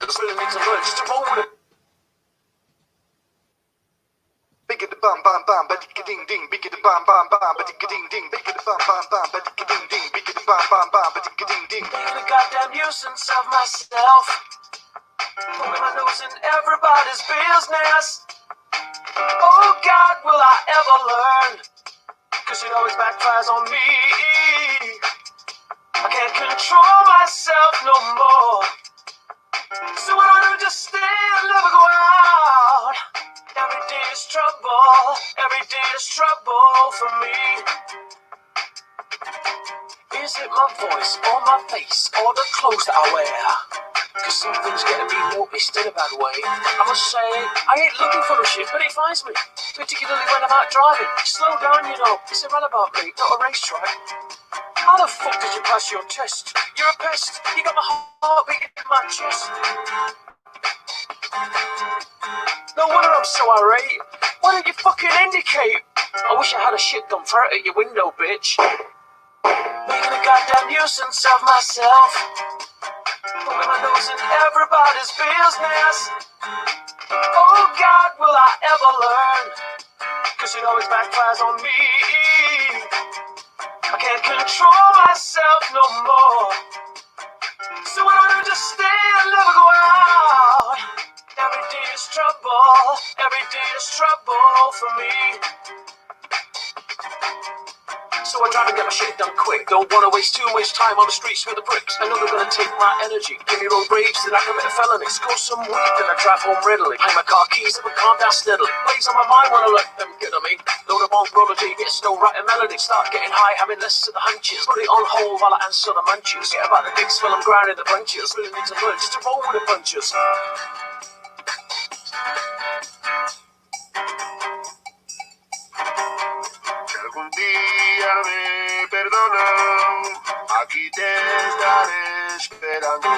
Just really need to learn just to roll with it. Bigger the bam bam bam, but ding ding, bigger the bam bam bam, but ding ding, bigger the bam bam bam, but ding ding, bigger the bam bam bam, but ding ding. Making a goddamn nuisance of myself, putting my nose in everybody's business. Oh God, will I ever learn? 'Cause it always backfires on me. I can't control myself no more. So I don't just stay and never go out. Every day is trouble. Every day is trouble for me. Is it my voice or my face or the clothes that I wear? 'Cause some things get to be noticed in a bad way. I must say, I ain't looking for a shit, but it finds me. Particularly when I'm out driving. Slow down, you know. It's a runabout, mate, not a racetrack. How the fuck did you pass your test? You're a pest. You got my heart beating in my chest. No wonder I'm so irate. Why don't you fucking indicate? I wish I had a shit gun thrown at your window, bitch. Making a goddamn nuisance of myself, putting my nose in everybody's business. Oh God, will I ever learn? 'Cause it always backfires on me. I can't control myself no more. So I don't just stay and never go out. Every day is trouble. Every day is trouble for me. So I try to get my shit done quick. Don't wanna waste too much time on the streets with the bricks. I know they're gonna take my energy. Give me road rage, then I commit a felony. Score some weed, then I drive home readily. Hang my car keys up and calm down steadily. Plays on my mind when I let them get on me. Load up on prodigy, get still writing melody. Start getting high, having less of the hunches. Put it on hold while I answer the munches. Get about the dicks while I'm grinding the bunches. Really need to learn just to roll with the punches. Algún día me perdonan, aquí te estaré esperando.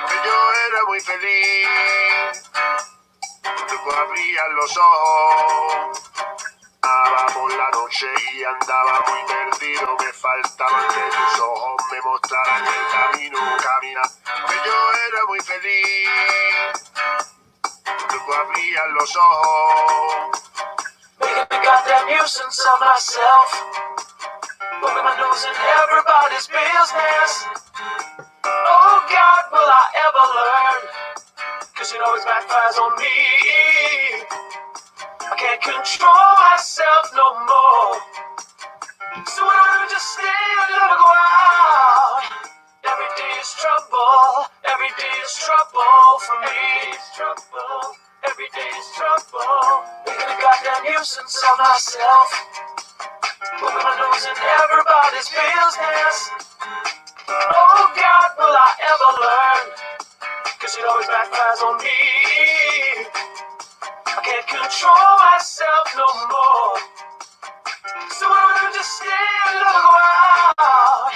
Que yo era muy feliz, luego abrían los ojos. Andaba por la noche y andaba muy perdido. Me faltaban que tus ojos me mostraran el camino. Caminar, que yo era muy feliz, luego abrían los ojos. Making a goddamn nuisance of myself, putting my nose in everybody's business. Oh God, will I ever learn? 'Cause it always backfires on me. I can't control myself no more. So I don't just stay and never go out. Every day is trouble. Every day is trouble for me. Trouble. Every day is trouble. Making a goddamn nuisance of myself, putting my nose in everybody's business. Oh God, will I ever learn? 'Cause it always backfires on me. I can't control myself no more. So I don't just stay and never go out.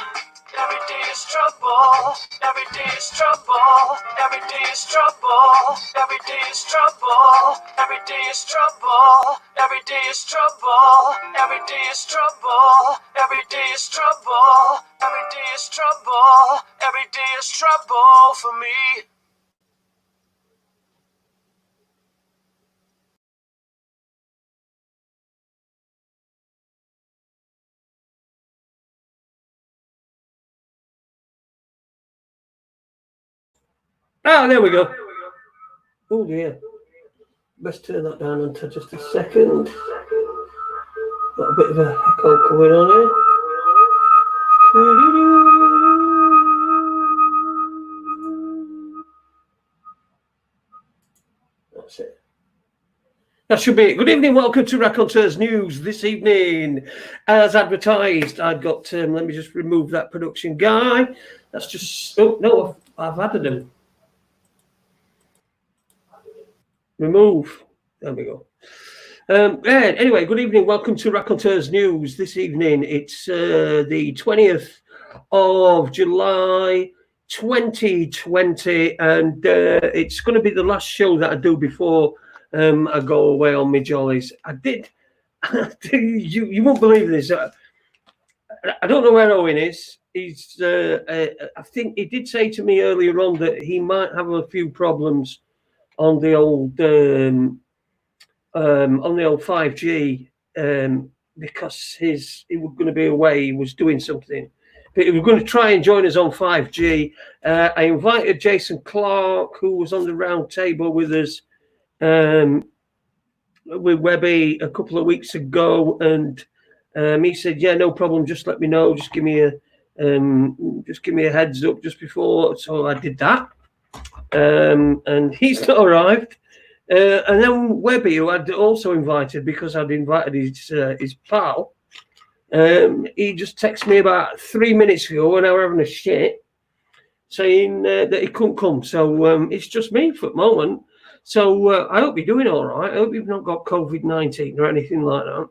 Every day is trouble. Every day is trouble. Every day is trouble. Every day is trouble. Every day is trouble. Every day is trouble. Every day is trouble. Every day is trouble. Every day is trouble. Every day is trouble for me. Ah, there we go. Oh dear. Let's turn that down until just a second. Got a bit of a echo coming on here. That's it. That should be it. Good evening. Welcome to Raconteurs News this evening. As advertised, I've got, let me just remove that production guy. That's just, oh no, I've added him. Remove. There we go. Anyway, good evening. Welcome to Raconteurs News this evening. It's the 20th of July 2020, and it's going to be the last show that I do before I go away on my jollies. I did. You won't believe this. I don't know where Owen is. I think he did say to me earlier on that he might have a few problems on the old 5G because he was going to be away. He was doing something, but he was going to try and join us on 5G. I invited Jason Clarke, who was on the round table with us with Webby a couple of weeks ago, and he said, "Yeah, no problem. Just let me know. Just give me a heads up just before." So I did that, and he's not arrived. And then Webby, who I'd also invited because I'd invited his pal, he just texted me about 3 minutes ago when I was having a shit, saying that he couldn't come. So it's just me for the moment. So I hope you're doing all right. I hope you've not got COVID-19 or anything like that.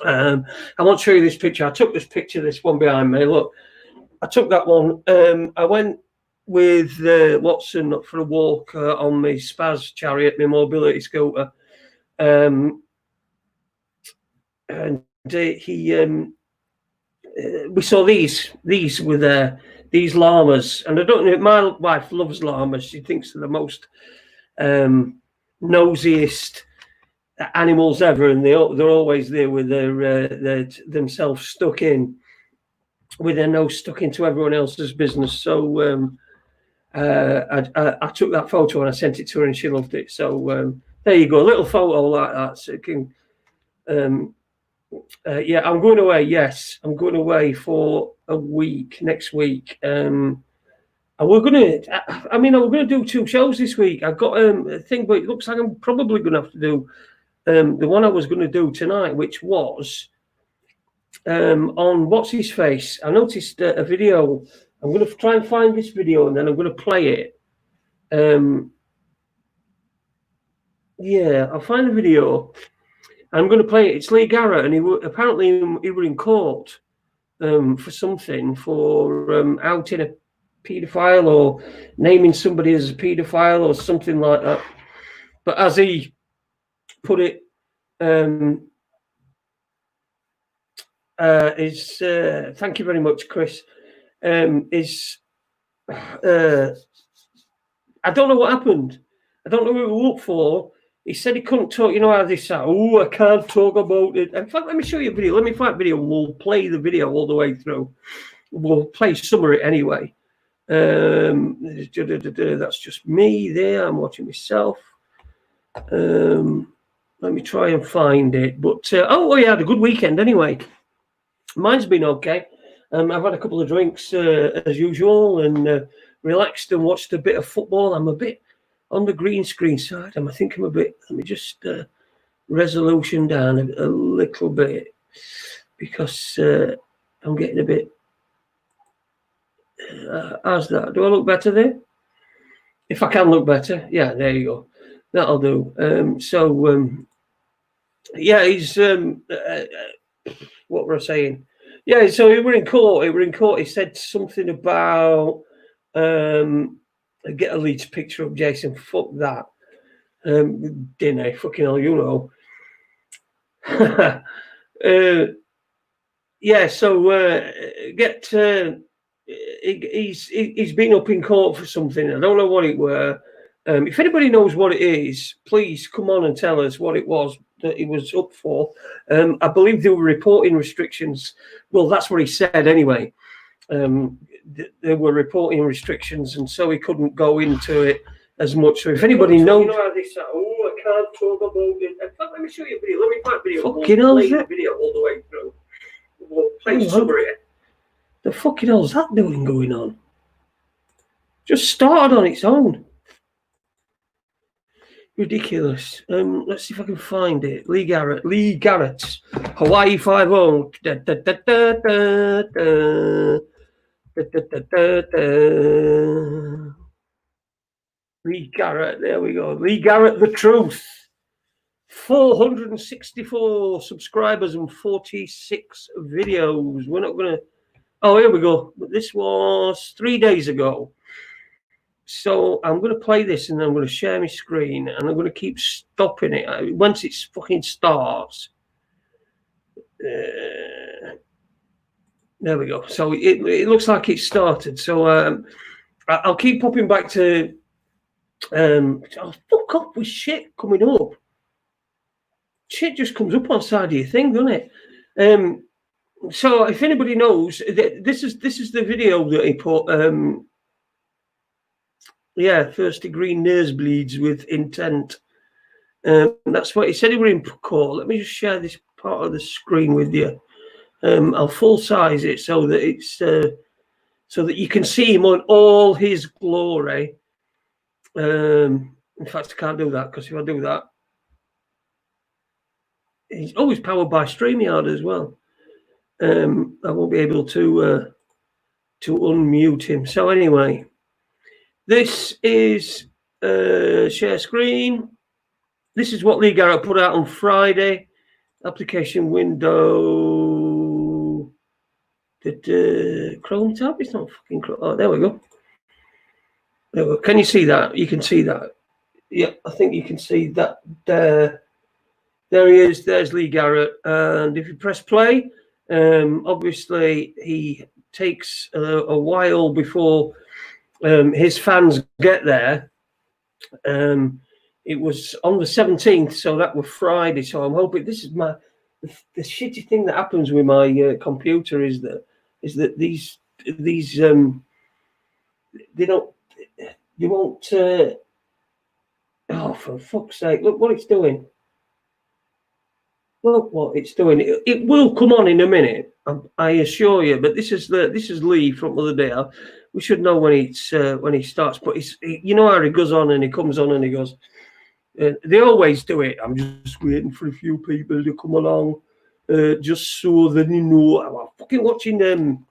I want to show you this picture. I took this picture, this one behind me. Look, I took that one. I went with Watson for a walk on my Spaz chariot, my mobility scooter. And we saw these were there, these llamas. And I don't know, my wife loves llamas. She thinks they're the most nosiest animals ever, and they're always there with their themselves stuck in, with their nose stuck into everyone else's business. So I took that photo and I sent it to her, and she loved it. So there you go, a little photo like that. So it can, yeah, I'm going away. Yes, I'm going away for a week next week. And we're gonna do 2 shows this week. I've got a thing, but it looks like I'm probably gonna have to do the one I was going to do tonight, which was on what's his face. I noticed a video. I'm going to try and find this video, and then I'm going to play it. Yeah, I'll find the video. I'm going to play it. It's Lee Garrett, and apparently he were in court for something, for outing a paedophile or naming somebody as a paedophile or something like that. But as he put it, thank you very much, Chris. I don't know what happened. I don't know who it was up for. He said he couldn't talk. You know how they say, "Oh, I can't talk about it." In fact, let me show you a video. Let me find a video. We'll play the video all the way through. We'll play some of it anyway. That's just me there. I'm watching myself. Let me try and find it. But I had a good weekend anyway. Mine's been okay. I've had a couple of drinks as usual, and relaxed and watched a bit of football. I'm a bit on the green screen side. I think I'm a bit. Let me just resolution down a little bit, because I'm getting a bit. How's that? Do I look better there? If I can look better, yeah, there you go. That'll do. Yeah, he's what were I saying? Yeah, so we were in court. He said something about get a lead picture of Jason. Fuck that. Dinner, fucking hell, you know. Yeah, so he's been up in court for something. I don't know what it were. If anybody knows what it is, please come on and tell us what it was that he was up for. I believe there were reporting restrictions. Well, that's what he said anyway. There were reporting restrictions, and so he couldn't go into it as much. So if anybody knows, you know how they say, "Oh, I can't talk about it." In fact, let me show you a video. Let me find a video. Fucking hell, play the video all the way through. We'll play summary. The fucking hell's that doing going on? Just started on its own. Ridiculous. Let's see if I can find it. Lee Garrett. Hawaii 5-0. Lee Garrett. There we go. Lee Garrett, the truth. 464 subscribers and 46 videos. We're not going to. Oh, here we go. This was 3 days ago. So I'm going to play this, and then I'm going to share my screen, and I'm going to keep stopping it once it fucking starts. There we go. So it looks like it started. So I'll keep popping back to. Oh, fuck off with shit coming up. Shit just comes up on the side of your thing, doesn't it? So if anybody knows, this is the video that he put. Yeah, first degree nosebleeds with intent. That's what he said he were in court. Let me just share this part of the screen with you. I'll full size it so that it's so that you can see him on all his glory. In fact, I can't do that because if I do that, he's always powered by StreamYard as well. I won't be able to unmute him. So anyway, this is share screen. This is what Lee Garrett put out on Friday. Application window. Chrome tab? It's not fucking Chrome. Oh, there we go. There we go. Can you see that? You can see that. Yeah, I think you can see that there. There he is. There's Lee Garrett. And if you press play, obviously he takes a while before his fans get there. It was on the 17th, so that was Friday. So I'm hoping this is the shitty thing that happens with my computer is that these they won't. Oh, for fuck's sake! Look what it's doing. Look what it's doing. It will come on in a minute, I assure you. But this is Lee from the other day. We should know when he starts. But you know how he goes on and he comes on and he goes. They always do it. I'm just waiting for a few people to come along, just so that you know. I'm fucking watching them.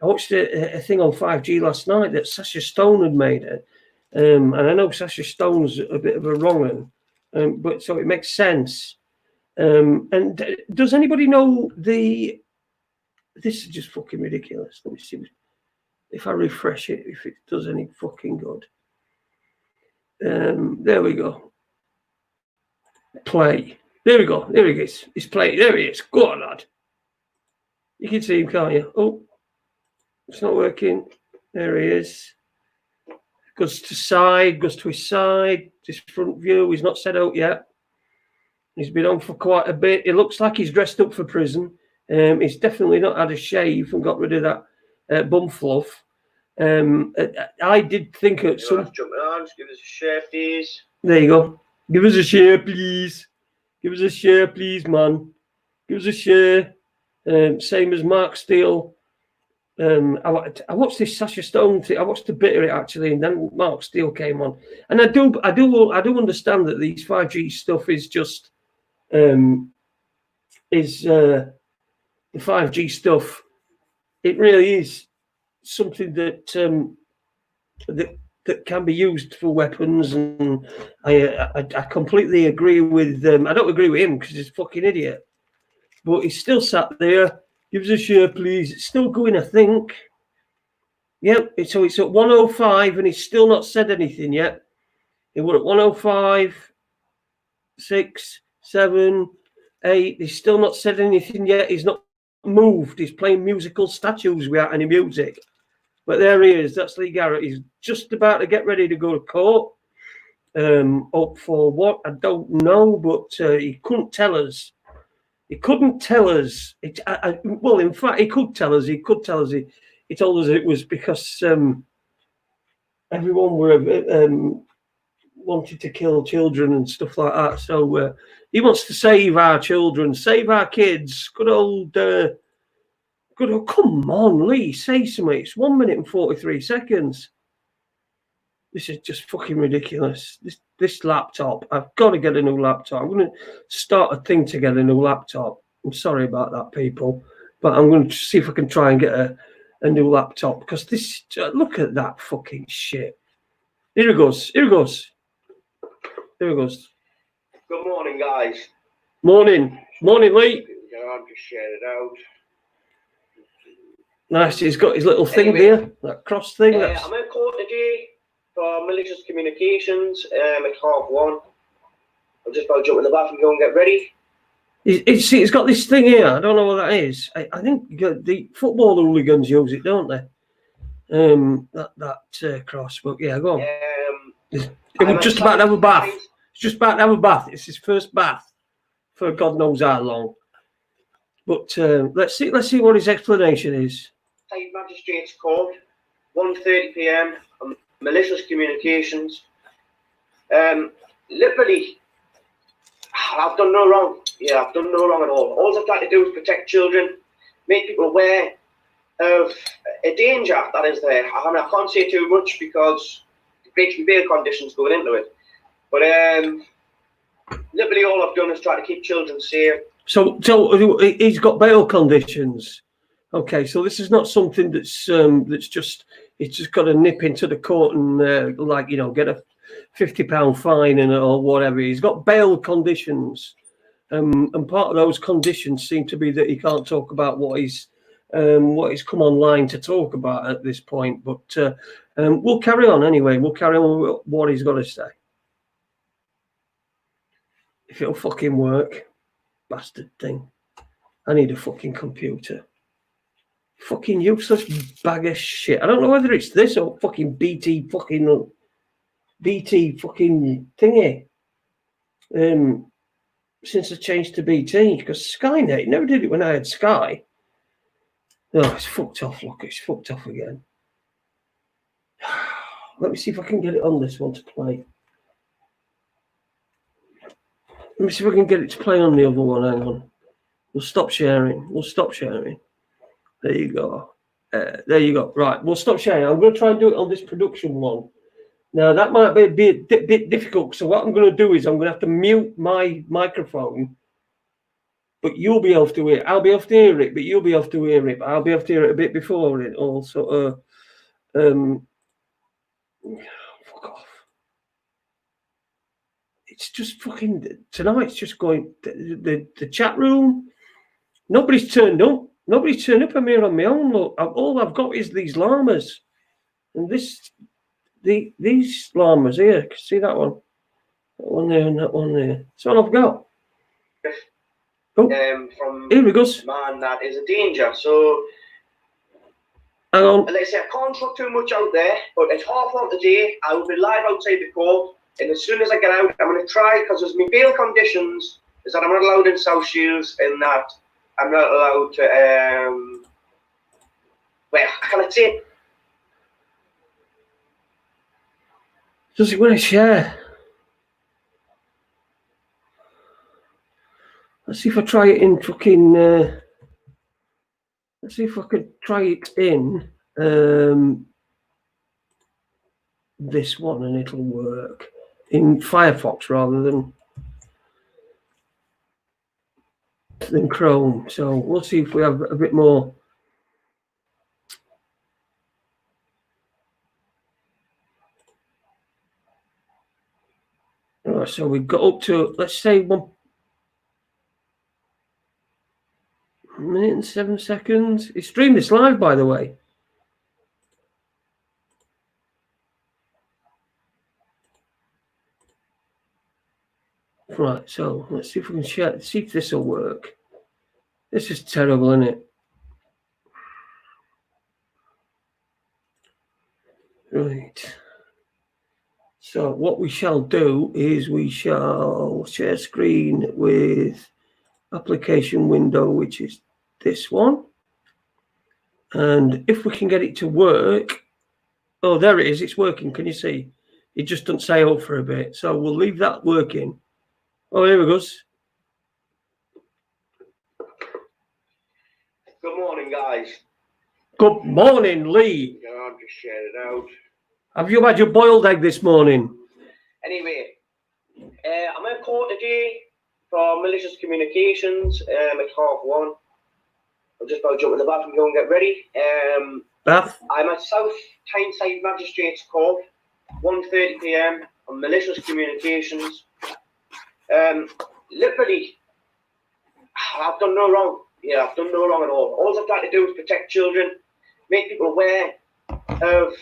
I watched a thing on 5G last night that Sasha Stone had made it, and I know Sasha Stone's a bit of a wrong one, but so it makes sense. And does anybody know the? This is just fucking ridiculous. Let me see if I refresh it, if it does any fucking good. There we go. Play. There we go. There he is. He's playing. There he is. Go on, lad. You can see him, can't you? Oh, it's not working. There he is. Goes to side. Goes to his side. This front view. He's not set out yet. He's been on for quite a bit. It looks like he's dressed up for prison. He's definitely not had a shave and got rid of that bum fluff. I did think at some. Jumping on, just give us a share, please. There you go. Give us a share, please. Give us a share, please, man. Give us a share. Same as Mark Steele. I watched this Sasha Stone thing. I watched a bit of it actually, and then Mark Steele came on. And I do understand that these 5G stuff is just the 5G stuff. It really is something that can be used for weapons, and I completely agree with them. I don't agree with him because he's a fucking idiot, but he's still sat there. Give us a share, please. It's still going, I think. Yep. So it's at 105, and he's still not said anything yet. It was at 105, 6, 7, 8. He's still not said anything yet. He's not moved. He's playing musical statues without any music. But there he is. That's Lee Garrett. He's just about to get ready to go to court. Up for what? I don't know, but he couldn't tell us. He couldn't tell us. Well, in fact, he could tell us. He could tell us. He told us it was because everyone were wanted to kill children and stuff like that. So he wants to save our children, save our kids. Good old. Come on, Lee, say something. It's 1 minute and 43 seconds. This is just fucking ridiculous. This laptop, I've got to get a new laptop. I'm going to start a thing to get a new laptop. I'm sorry about that, people, but I'm going to see if I can try and get a new laptop because this. Look at that fucking shit. Here it goes. Here it goes. Here it goes. Good morning, guys. Morning, morning, Lee. I'm just sharing it out. Nice. He's got his little thing there, that cross thing. I'm in court today for malicious communications. It's 1:30. I'm just about to jump in the bathroom and go and get ready. It's got this thing here. I don't know what that is. I think the football hooligans use it, don't they? That cross. But yeah, go on. It was just about to have a bath. It's just about to have a bath. It's his first bath for God knows how long. But let's see what his explanation is. Magistrates Court, 1:30 p.m. on malicious communications. Literally, I've done no wrong. Yeah, I've done no wrong at all. All I've tried to do is protect children, make people aware of a danger that is there. I can't say too much because it breaks my bail conditions going into it. But literally all I've done is try to keep children safe. So he's got bail conditions. Okay, so this is not something that's just he's just got to nip into the court and get a £50 fine or whatever. He's got bail conditions, and part of those conditions seem to be that he can't talk about what he's come online to talk about at this point. But we'll carry on anyway. We'll carry on with what he's got to say. If it'll fucking work, bastard thing. I need a fucking computer. Fucking useless bag of shit. I don't know whether it's this or fucking BT fucking thingy. Since I changed to BT, because Skynet never did it when I had Sky. Oh, it's fucked off. Look, it's fucked off again. Let me see if I can get it on this one to play. Let me see if I can get it to play on the other one. Hang on. We'll stop sharing. There you go. There you go. Right, we'll stop sharing. I'm going to try and do it on this production one. Now, that might be a bit difficult. So what I'm going to do is I'm going to have to mute my microphone. But you'll be able to hear it. I'll be able to hear it, but you'll be able to hear it. But I'll be able to hear it a bit before it all sort of... fuck off. It's just fucking... Tonight's just going... The chat room, nobody's turned up. Nobody's turned up. I'm here on my own. Look, all I've got is these llamas. And these llamas here. See that one? That one there and that one there. That's all I've got. Oh, from here we go. Man, that is a danger. So, hang on. Let's say I can't talk too much out there, but at 1:30 today, I will be live outside the court. And as soon as I get out, I'm going to try, because there's my bail conditions, is that I'm not allowed in South Shields and that I'm not allowed to, well, can I say? Does it want to share? Let's see if I try it in fucking... let's see if I could try it in this one and it'll work. In Firefox rather than Chrome. So we'll see if we have a bit more. All right, so we got up to, let's say, 1 minute and 7 seconds. He streamed this live, by the way. Right, so let's see if we can share, see if this will work. This is terrible, isn't it? Right. So what we shall do is we shall share screen with application window, which is this one. And if we can get it to work, oh, there it is. It's working. Can you see? It just doesn't say out for a bit. So we'll leave that working. Oh, here we go. Good morning, guys. Good morning, Lee. I'll just share it out. Have you had your boiled egg this morning? Anyway, I'm in court today for malicious communications at 1:30. I'm just about to jump in the bathroom and go and get ready. Bath? I'm at South Tyneside Magistrates Court, 1:30 p.m. on malicious communications. Literally, I've done no wrong. Yeah, I've done no wrong at all. All I've tried to do is protect children, make people aware of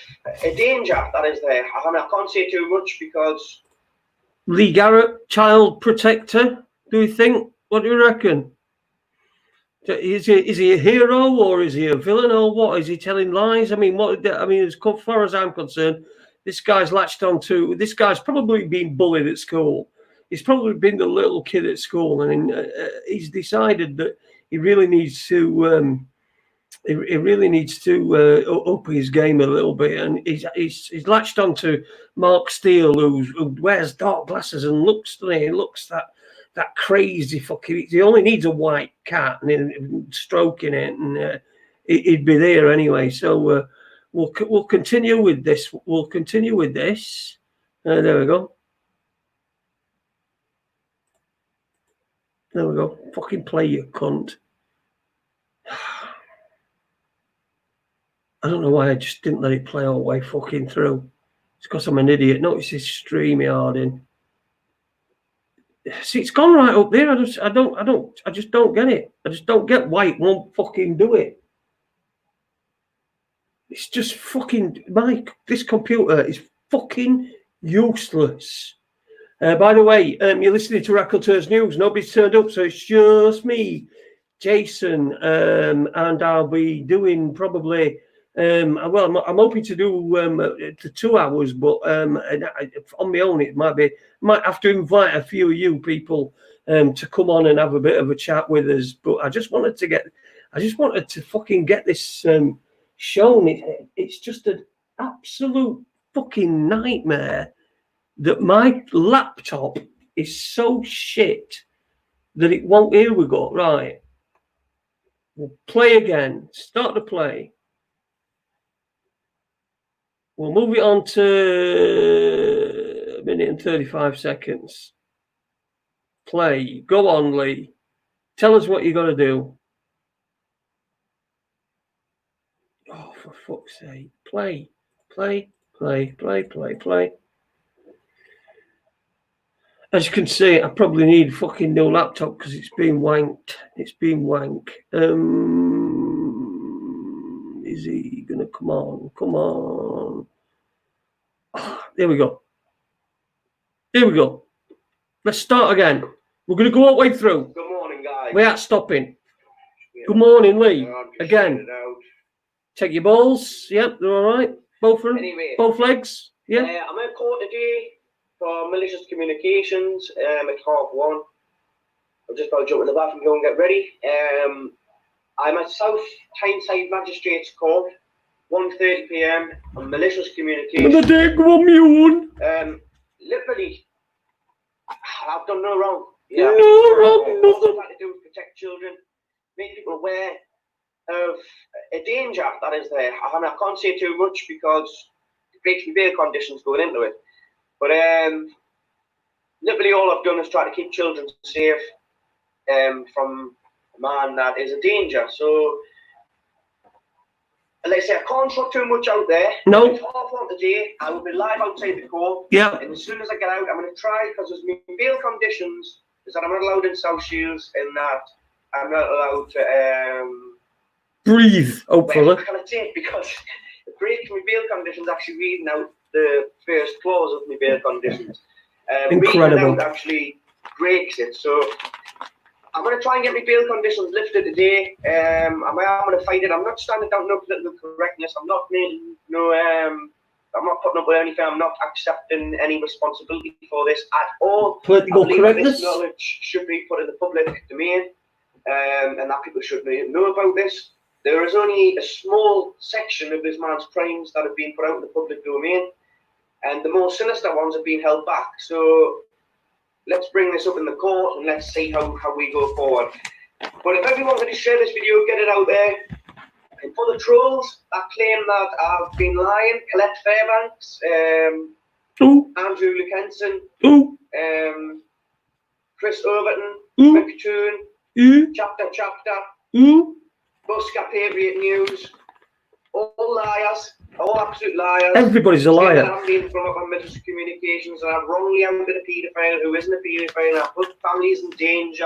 a danger that is there. I can't say too much because... Lee Garrett, child protector, do you think? What do you reckon? Is he a hero or is he a villain or what? Is he telling lies? I mean, as far as I'm concerned, this guy's latched onto. This guy's probably been bullied at school. He's probably been the little kid at school, and he's decided that he really needs to. He really needs to up his game a little bit, and he's latched onto Mark Steele, who wears dark glasses and looks that crazy fucking. He only needs a white cat and stroking it, and he'd be there anyway. So we'll continue with this. We'll continue with this. There we go. There we go. Fucking play, you cunt. I don't know why I just didn't let it play all the way fucking through. It's because I'm an idiot. Notice this StreamYard in. See, it's gone right up there. I just don't get it. I just don't get why it won't fucking do it. It's just fucking this computer is fucking useless. By the way, you're listening to Raconteurs News. Nobody's turned up, so it's just me, Jason, and I'll be doing probably. I'm hoping to do to 2 hours, but on my own it might have to invite a few of you people to come on and have a bit of a chat with us. But I just wanted to fucking get this shown. It's just an absolute fucking nightmare that my laptop is so shit that it won't. Here we go. Right, we'll play again. Start the play. We'll move it on to 1 minute and 35 seconds. Play. Go on, Lee. Tell us what you're going to do. Oh, for fuck's sake. Play. Play. Play. Play. Play. Play. As you can see, I probably need a fucking new laptop because it's been wanked. It's been wank. Is he going to come on? Come on. Oh, there we go. Here we go. Let's start again. We're going to go all the way through. Good morning, guys. We aren't stopping. Good morning, Lee. Again. Take your balls. Yep, they're all right. Both of them. Anyway, both legs. Yeah. I'm in court today for malicious communications at 1:30. I'm just about to jump in the bathroom and go and get ready. I'm at South Tyneside Magistrates Court, 1:30 p.m. on malicious communications. Literally, I've done no wrong. Yeah, no wrong. All I'm trying to do is protect children, make people aware of a danger that is there. I mean, I can't say too much because it breaks my bail conditions going into it. But literally all I've done is try to keep children safe from a man that is a danger. So, like I say, I can't throw too much out there. No. It's 1:30 today. I will be live outside the court. Yeah. And as soon as I get out, I'm going to try, because there's my bail conditions, is that I'm not allowed in South Shields and that I'm not allowed to... breathe, hopefully. Well, I can't say it because it breaks my bail conditions actually reading out the first clause of my bail conditions. Incredible. Reading out actually breaks it. So I'm going to try and get my bail conditions lifted today. I'm going to fight it. I'm not standing down no political correctness. I'm not making I'm not putting up with anything. I'm not accepting any responsibility for this at all. Political correctness? This knowledge should be put in the public domain, and that people should know about this. There is only a small section of this man's crimes that have been put out in the public domain, and the more sinister ones have been held back. So let's bring this up in the court and let's see how we go forward. But if everyone could just share this video, get it out there. And for the trolls that claim that I've been lying, Colette Fairbanks, Andrew Luckenson, Chris Overton, McToon, Chapter, Buska Patriot News, all liars, all absolute liars. Everybody's a liar. I've been brought up on malicious communications and I've wrongly outed a paedophile who isn't a paedophile and I've put families in danger.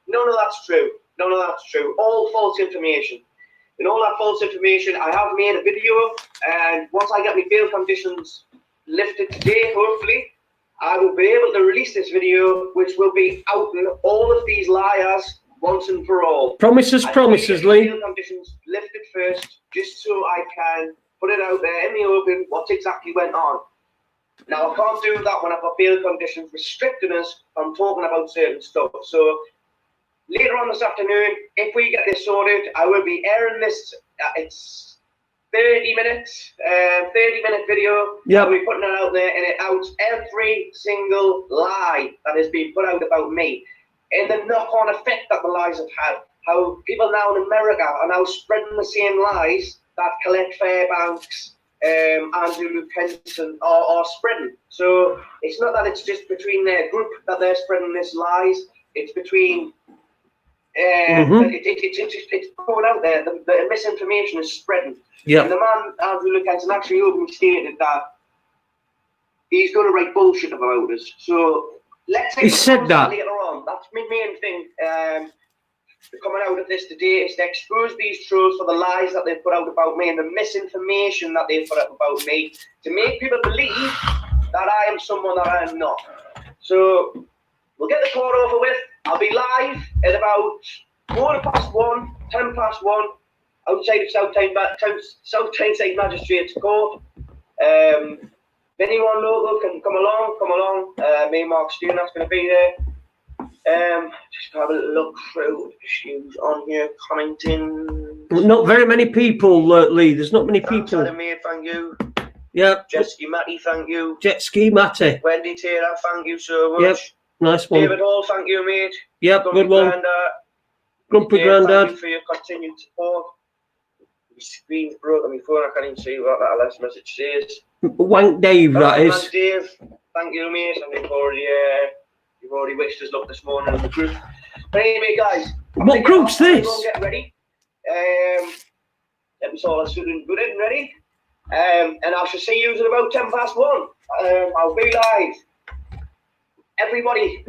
None of that's true. None of that's true. All false information. And all that false information, I have made a video, and once I get my bail conditions lifted today, hopefully, I will be able to release this video, which will be outing all of these liars once and for all. Promises, Lee. Bail conditions lifted first, just so I can put it out there in the open what exactly went on. Now, I can't do that when I've got bail conditions restricting us from talking about certain stuff. So later on this afternoon, if we get this sorted, I will be airing this. It's 30 minutes, 30-minute video. Yep. I'll be putting it out there, and it outs every single lie that has been put out about me. And the knock-on effect that the lies have had. How people now in America are now spreading the same lies that Colette Fairbanks, Andrew Luke Henson are spreading. So it's not that it's just between their group that they're spreading this lies. It's between it's going out there. The misinformation is spreading. Yeah. And the man Andrew Luke Henson actually openly stated that he's going to write bullshit about us. So let's take that later on. That's my main thing. Coming out of this today is to expose these trolls for the lies that they've put out about me and the misinformation that they've put out about me, to make people believe that I am someone that I am not. So we'll get the court over with. I'll be live at about 1:15, 1:10, outside of South Tyneside Magistrates Court. If anyone local can come along. Me and Mark Stewart going to be there. Just have a look through issues on here, commenting. Not very many people, Lee. There's not many people. Mate, thank you. Yeah. Jet Ski Matty, thank you. Jet Ski Matty. Wendy Taylor, thank you so much. Yep. Nice one. David Hall, thank you, mate. Yep, good one. Grumpy Grandad. Thank you for your continued support. My screen's broke on my phone. I can't even see what that last message says. Wank Dave, that is. Wank Dave, thank you, mate. And you've already wished us luck this morning in the group. But anyway, guys. What group's this? Get ready. Get us all good and ready. And I shall see you at about 1:10. I'll be live. Everybody,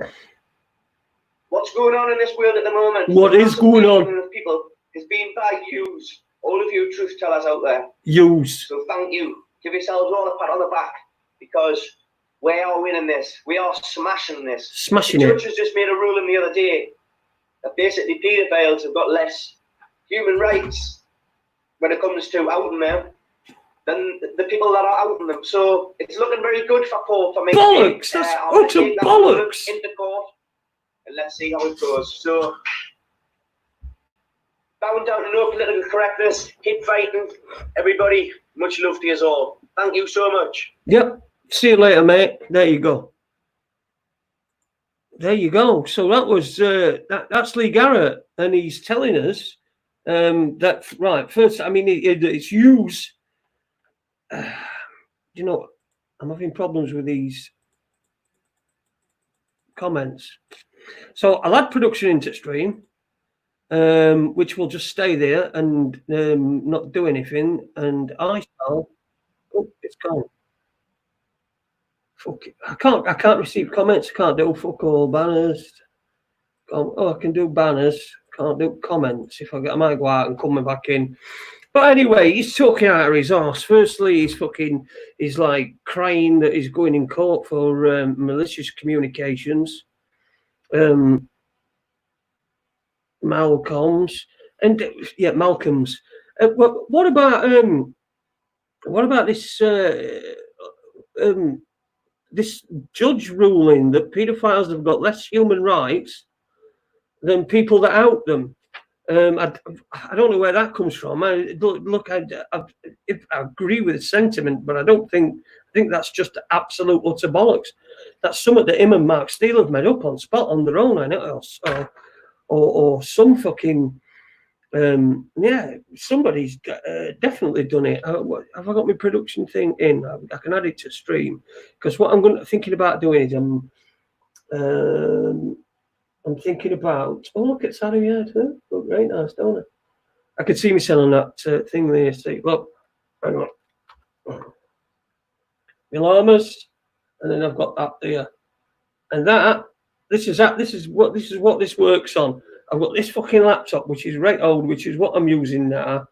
what's going on in this world at the moment? What is going on? People is being by yous. All of you truth tellers out there. Yous. So thank you. Give yourselves all a pat on the back, because we are winning this. We are smashing this. Smashing the it. Judge has just made a ruling the other day that basically paedophiles have got less human rights when it comes to outing them than the people that are outing them. So it's looking very good for me. Bollocks! That's utter bollocks! Into court, and let's see how it goes. So, bound down to no political correctness, keep fighting. Everybody, much love to you all. Thank you so much. Yep. See you later, mate. There you go. There you go. So that was that's Lee Garrett, and he's telling us that right. First, I mean, it's use. You know, I'm having problems with these comments. So I'll add production into stream, which will just stay there and not do anything. And I shall. Oh, it's gone. Fuck it. I can't receive comments. I can't do fuck all banners. Oh, I can do banners. Can't do comments. If I might go out and come back in. But anyway, he's talking out of his arse. Firstly, he's like crying that he's going in court for malicious communications, Malcolm's, and yeah, Malcolm's. What about this this judge ruling that paedophiles have got less human rights than people that out them? I don't know where that comes from. I agree with the sentiment, but I think that's just absolute utter bollocks. That's something that him and Mark Steele have made up on spot on their own, I know, or some fucking somebody's definitely done it. Have I got my production thing in? I can add it to stream, because what I'm thinking about doing is I'm thinking about. Oh, look, it's Harry here too. Look, very nice, don't it? I could see me selling that thing there. See, look, hang on. My llamas, and then I've got that there, and that. This is what this works on. I've got this fucking laptop, which is right old, which is what I'm using now.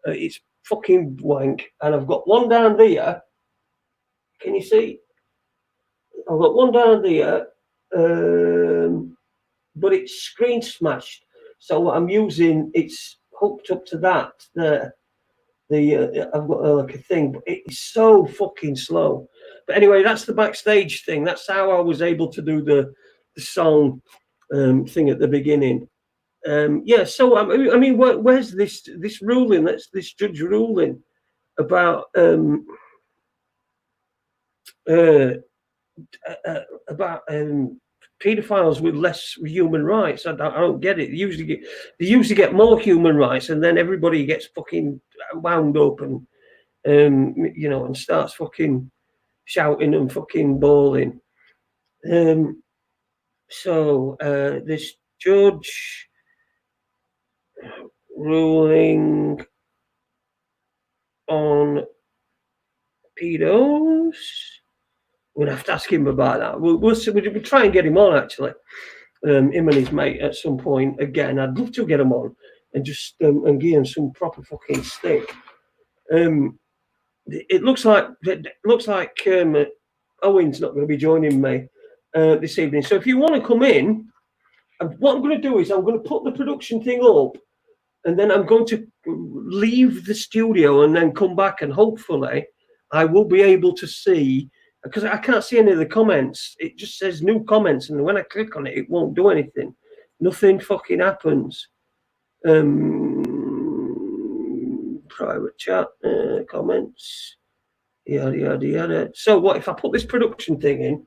It's fucking wank, and I've got one down there. Can you see? I've got one down there, but it's screen smashed. So what I'm using, it's hooked up to that. I've got like a thing, but it's so fucking slow. But anyway, that's the backstage thing. That's how I was able to do the song thing at the beginning. Yeah. So I mean, where's this ruling? That's this judge ruling about paedophiles with less human rights. I don't get it. They usually get more human rights, and then everybody gets fucking wound up and and starts fucking shouting and fucking bawling. So this judge ruling on pedos. We'll have to ask him about that. We'll try and get him on, actually. Him and his mate at some point. Again, I'd love to get him on and just and give him some proper fucking stick. It looks like Owen's not going to be joining me this evening. So if you want to come in, what I'm going to do is I'm going to put the production thing up, and then I'm going to leave the studio and then come back, and hopefully I will be able to see. Because I can't see any of the comments. It just says new comments, and when I click on it, it won't do anything. Nothing fucking happens. Private chat, comments, yada, yada, yada. So what if I put this production thing in,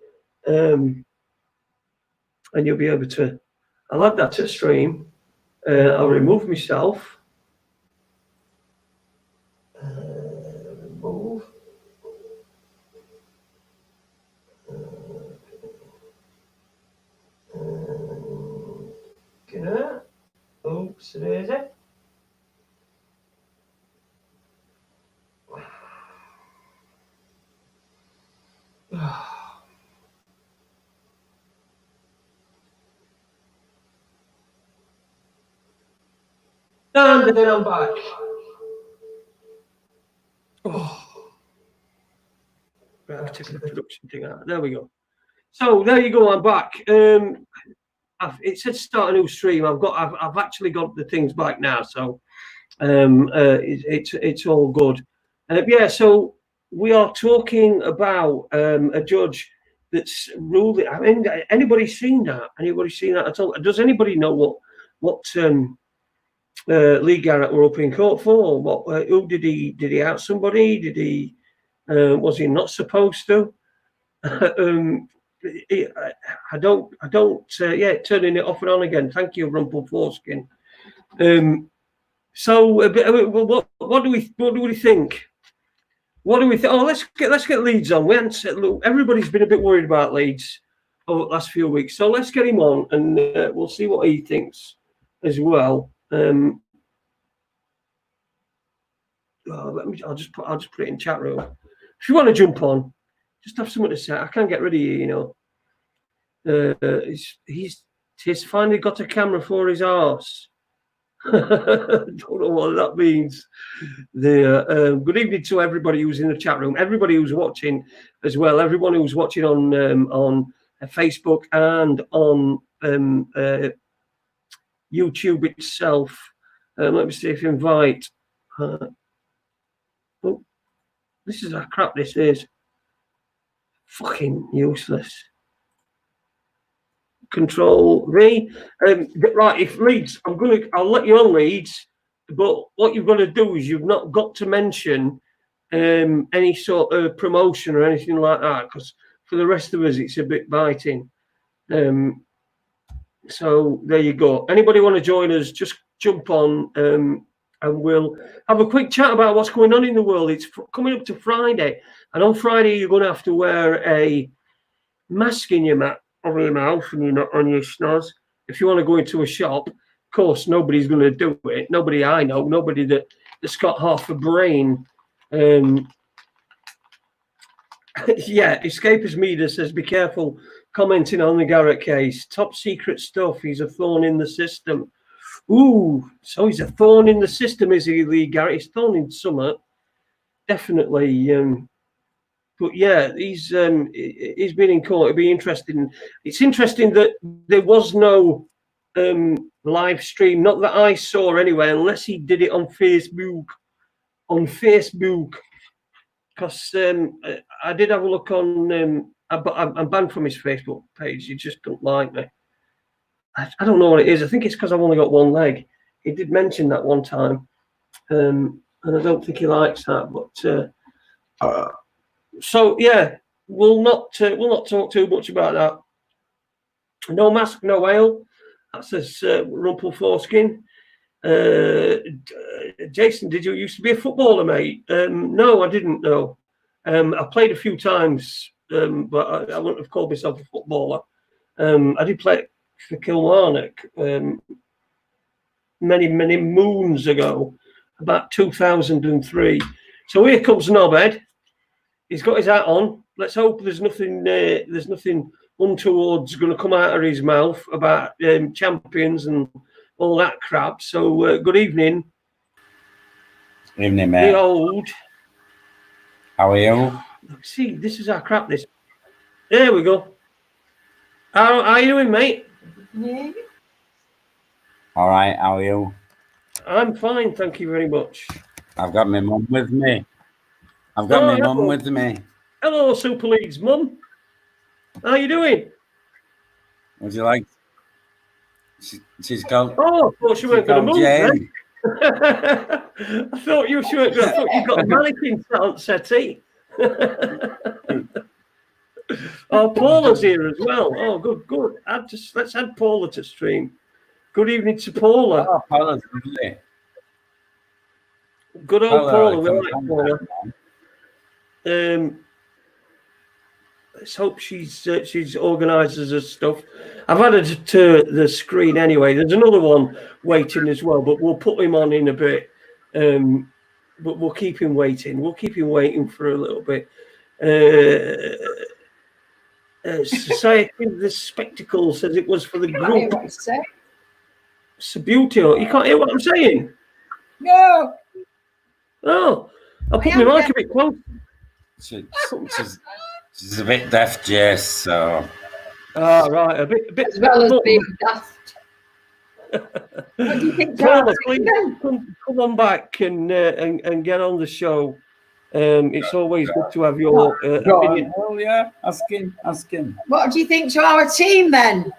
and you'll be able to, I'll add that to the stream. I'll remove myself. Remove. Oops, there's it. And then I'm back. Oh. Right, I've taken the production thing out. There we go. So there you go. I'm back. It said start a new stream. I've actually got the things back now, so it's all good. Yeah. So we are talking about a judge that's ruling. I mean, anybody seen that? Anybody seen that at all? Does anybody know what Lee Garrett were up in court for? What? Who did he out somebody? Did he? Was he not supposed to? I don't. Yeah, turning it off and on again. Thank you, Rumple Foreskin. So, what do we think? What do we think? Oh, let's get Leeds on. Everybody's been a bit worried about Leeds over the last few weeks, so let's get him on, and we'll see what he thinks as well. I'll just put it in chat room. If you want to jump on, just have something to say. I can't get rid of you, He's finally got a camera for his arse. Don't know what that means. Good evening to everybody who's in the chat room, everybody who's watching as well, everyone who's watching on Facebook and on YouTube itself. Let me see if you invite. Oh, this is a crap. This is fucking useless. Control V. Right, if Leeds, I'll let you on Leeds, but what you've got to do is you've not got to mention any sort of promotion or anything like that, because for the rest of us it's a bit biting. So there you go. Anybody want to join us, just jump on and we'll have a quick chat about what's going on in the world. It's coming up to Friday, and on Friday you're going to have to wear a mask in your mouth and on your schnoz if you want to go into a shop. Of course, nobody's going to do it. Nobody I know. Nobody that's got half a brain. Yeah, Escapist Media says, be careful commenting on the Garrett case. Top secret stuff. He's a thorn in the system. Ooh, so he's a thorn in the system, is he, Lee Garrett? He's thorn in summer. Definitely But yeah, he's been in court. It'll be interesting. It's interesting that there was no live stream, not that I saw anyway, unless he did it on Facebook. Because I did have a look on. I'm banned from his Facebook page. He just don't like me. I don't know what it is. I think it's because I've only got one leg. He did mention that one time, and I don't think he likes that. But so yeah, we'll not talk too much about that. No mask, no ale. That says Rumple Foreskin. Jason, did you used to be a footballer, mate? No, I didn't know. I played a few times, but I wouldn't have called myself a footballer. I did play for Kilmarnock many moons ago, about 2003. So here comes Knobhead. He's got his hat on. Let's hope there's nothing untoward's going to come out of his mouth about champions and all that crap. So good evening. Evening, mate. The old. How are you? See, this is our crap. This. There we go. How are you doing, mate? Yeah. All right. How are you? I'm fine, thank you very much. I've got my mum with me. With me. Hello, Super League's mum. How you doing? Would you like? She's called. Oh, I thought she weren't going to move. Jane. I thought you weren't. I thought you got a mannequin settee. Oh, Paula's here as well. Oh, good. Let's add Paula to stream. Good evening to Paula. Oh, Paula's lovely. Good old Paula. We like Paula. Let's hope she's organises her stuff. I've added to the screen anyway. There's another one waiting as well, but we'll put him on in a bit. But we'll keep him waiting. We'll keep him waiting for a little bit. Society of the Spectacle says it was for the group. Sabutio. You can't hear what I'm saying? No. Oh, I'll put my mic a bit close. She's a bit deaf, Jess, so. Oh, right. A bit As well as being daft. What do you think, Paula, please come on back and get on the show. It's always good to have your opinion. Oh, yeah. Ask him. What do you think to our team then?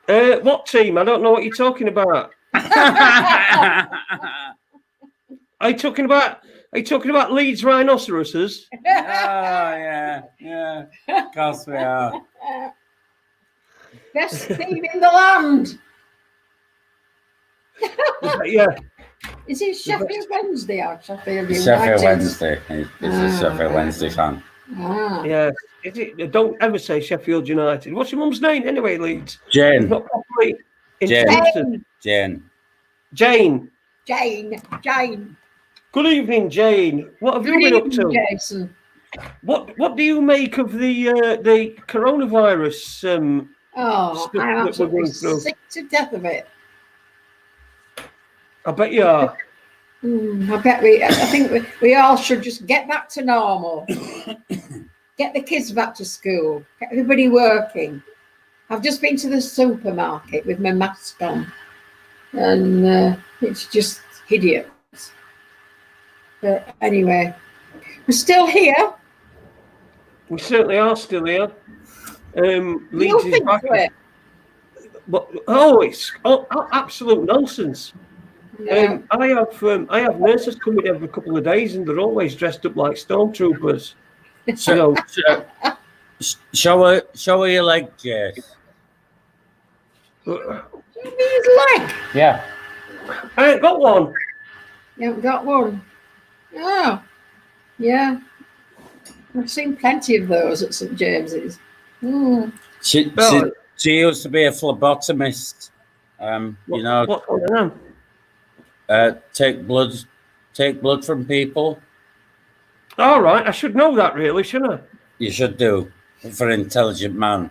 What team? I don't know what you're talking about. Are you talking about Leeds rhinoceroses? Oh, yeah. Of course we are. Best team in the land. Yeah. Is it Sheffield Wednesday or Sheffield United? Sheffield Wednesday. It's a Sheffield Wednesday fan. Ah. Yeah. Is it? Don't ever say Sheffield United. What's your mum's name anyway, Leeds? Jane. Not properly Jane. Jane. Good evening, Jane. What have you been up to? Jason. What do you make of the coronavirus? Oh, stuff I'm that we're going absolutely through? sick to death of it. I bet you are. I think we all should just get back to normal. Get the kids back to school. Get everybody working. I've just been to the supermarket with my mask on, and it's just hideous. But anyway, we're still here. We certainly are still here. Leeds You'll is think back. so it. But it's absolute nonsense. Yeah. I have nurses coming every couple of days, and they're always dressed up like stormtroopers. Show her your leg, Jess. Show me his leg. Yeah. I ain't got one. You haven't got one. Oh, yeah. I've seen plenty of those at St James's. She used to be a phlebotomist. What's on them? Take blood from people. All right, I should know that, really, shouldn't I? You should do for an intelligent man.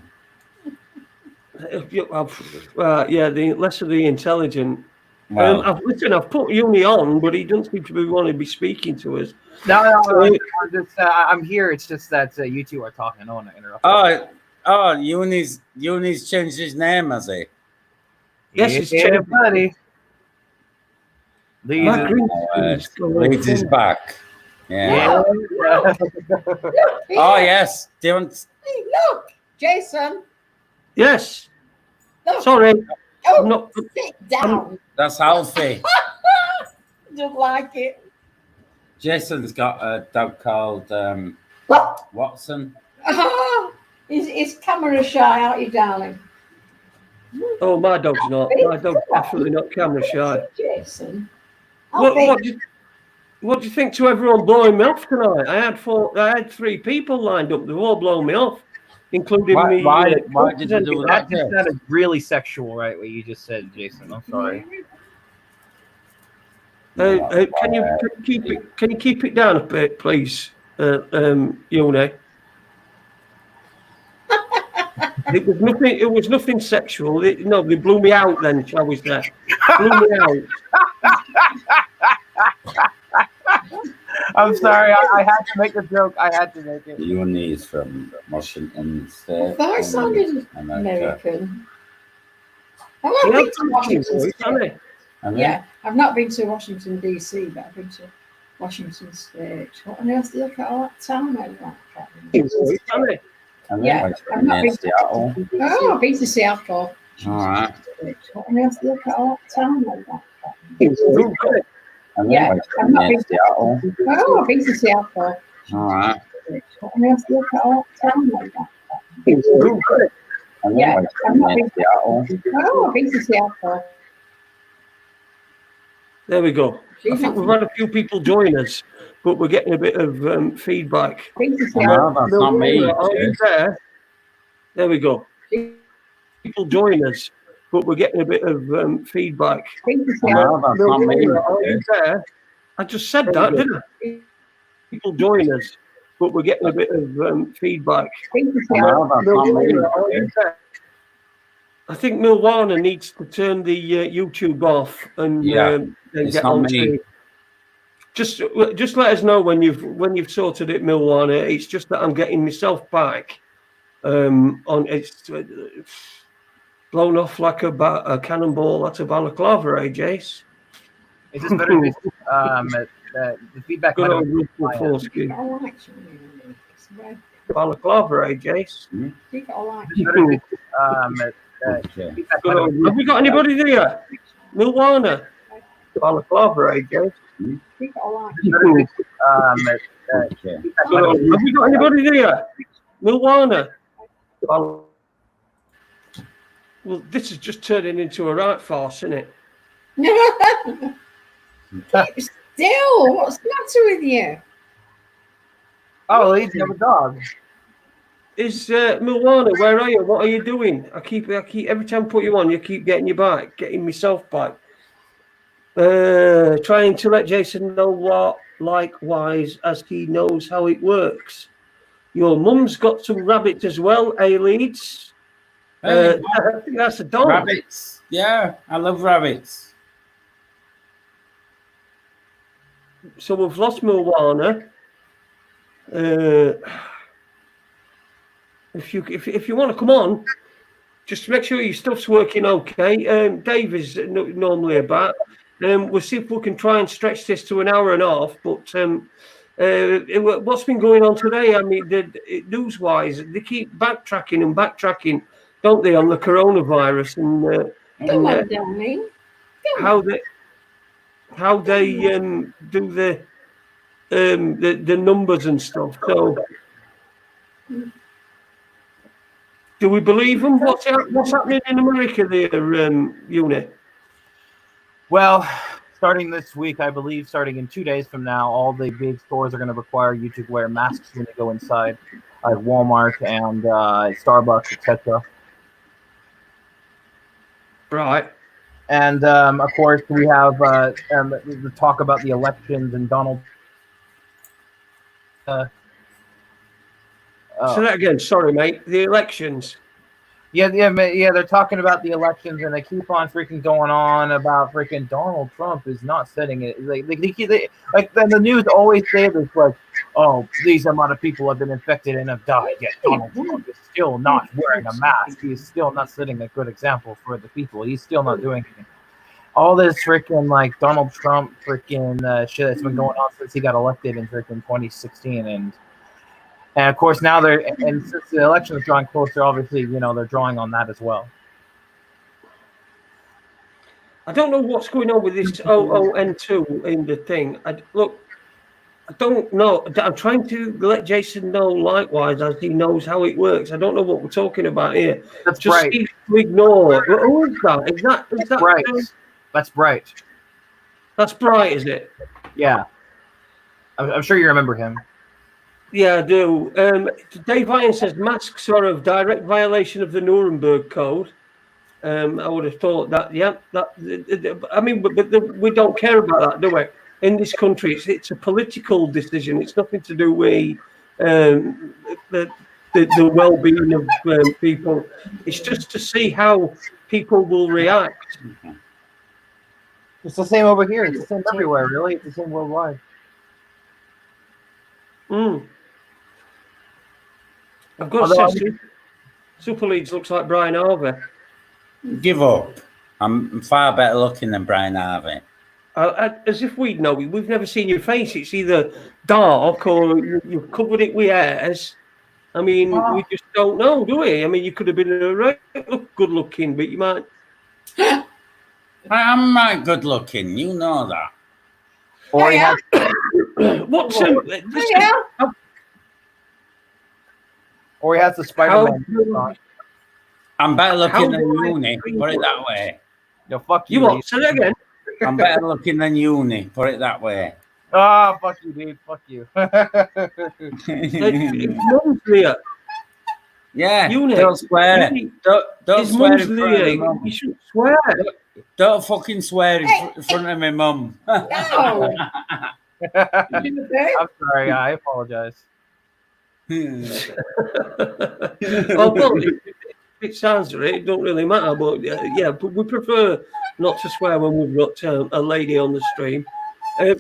Yeah, the lesser the intelligent. Well, I've put Uni on, but he doesn't seem to be wanting to be speaking to us. No, So- I'm here. It's just that you two are talking. I don't want to interrupt. Uni's changed his name, has he? Yes, it's yeah, changed. buddy. These My is- green screen's going Leeds is full. back. yeah. Look, here. Oh yes. Do you want? Hey, look, Jason. Yes. Look. Sorry. Oh, I'm not. sit down. That's Alfie. Don't like it. Jason's got a dog called What? Watson. He's camera shy, aren't you, darling? Oh, my dog's not. My dog's definitely not camera shy. Jason. What do you think to everyone blowing me off tonight? I had 3 people lined up. They've all blown me off, including me. Why did you do That that? just sounded really sexual, right? What you just said, Jason. I'm sorry. Can you keep it down a bit, please, Uni? It was nothing sexual. They blew me out. Then, shall we say? Blew me out. I'm sorry. I had to make a joke. I had to make it. Uni is from Washington State. I thought I sounded American. I've not been to Washington State. Yeah, I've not been to Washington DC, but I've been to Washington State. What on earth do you look at all that town like that? Yeah, I've not been to Seattle. Oh, I've been to Seattle. All right. What on earth do you look at all that town like that? Yeah, I've not been to Seattle. Oh, I've been to Seattle. All right. What on earth do you look at all that town like that? Yeah, I've not been to Seattle. Oh, I've been to Seattle. There we go. I think we've had a few people join us, but we're getting a bit of feedback. Been to No, Seattle. that's not me. Are you there? There we go. People join us, but we're getting a bit of feedback. Been to No, Seattle. that's not me. Are you there? I just said that, didn't I? People join us, but we're getting a bit of feedback. Been to No, Seattle. that's not me. Are you there? I think Milwana needs to turn the YouTube off and then it's get not on me. to. Just let us know when you've sorted it, Milwana. It's just that I'm getting myself back. It's blown off like a cannonball at a balaclava, Jace? Is this better? The feedback. Good might old have- Rupert Forsky. Oh, actually, it's red. Balaclava, Jace? Think I like Okay. feedback Good might old- have- Have we got anybody there? Milwana? Balaclava, Jace? think I like Okay. Good old- Have we got anybody there? Milwana? Well, this is just turning into a right farce, isn't it? Keep still. What's the matter with you? Oh, Leeds, you have a dog. Is Milwana, where are you? What are you doing? I keep every time I put you on, you keep getting myself back. Trying to let Jason know what, likewise, as he knows how it works. Your mum's got some rabbits as well, Leeds. Hey, I think that's a dog. rabbits. Yeah, I love rabbits. So we've lost Milwana. If you want to come on, just make sure your stuff's working okay. Dave is normally about. We'll see if we can try and stretch this to an hour and a half. But what's been going on today? I mean, news-wise, they keep backtracking, don't they, on the coronavirus Come on, darling. how they do the numbers and stuff. So, do we believe them? What's happening in America there, Uni? Well, starting this week, I believe, starting in 2 days from now, all the big stores are going to require you to wear masks when you go inside, like Walmart and Starbucks, etc. Right. And of course, we have the talk about the elections and Donald. Say that again. Sorry, mate. The elections. Yeah, they're talking about the elections, and they keep on freaking going on about freaking Donald Trump is not setting it. Like the news always say this, like, oh, these amount of people have been infected and have died, yet Donald Trump is still not wearing a mask. He's still not setting a good example for the people. He's still not doing anything. All this freaking like Donald Trump freaking shit that's been going on since he got elected in freaking 2016, and of course now and since the election is drawing closer, obviously they're drawing on that as well. I don't know what's going on with this OON2 in the thing. I don't know. I'm trying to let Jason know likewise, as he knows how it works. I don't know what we're talking about here. That's just right. seems to ignore. Who is that? Is that Bright? That's Bright. That's Bright, is it? Yeah. I'm sure you remember him. Yeah, I do. Dave Ryan says masks are a direct violation of the Nuremberg Code. I would have thought that. Yeah, I mean, but we don't care about that, do we? In this country, it's a political decision. It's nothing to do with the well-being of people. It's just to see how people will react. It's the same over here. It's the same everywhere, really. It's the same worldwide. I've got to say, Super Leagues looks like Brian Harvey. Give up. I'm far better looking than Brian Harvey. As if we'd know. We've never seen your face. It's either dark or you've covered it with hairs. I mean, we just don't know, do we? I mean, you could have been good looking, but you might. I'm not good looking. You know that. Or he has. What's Or he has the Spider-Man. I'm better looking than Uni. Put it that way. No, fuck you. What? Say that again. I'm better looking than Uni. Put it that way. Ah, fuck you, dude. Fuck you. Yeah. Uni. Don't swear. Don't swear in front of my mum. You shouldn't swear. Don't fucking swear in front of my mum. No. I'm sorry. I apologize. Well, it sounds right. It don't really matter, but but we prefer not to swear when we've got a lady on the stream.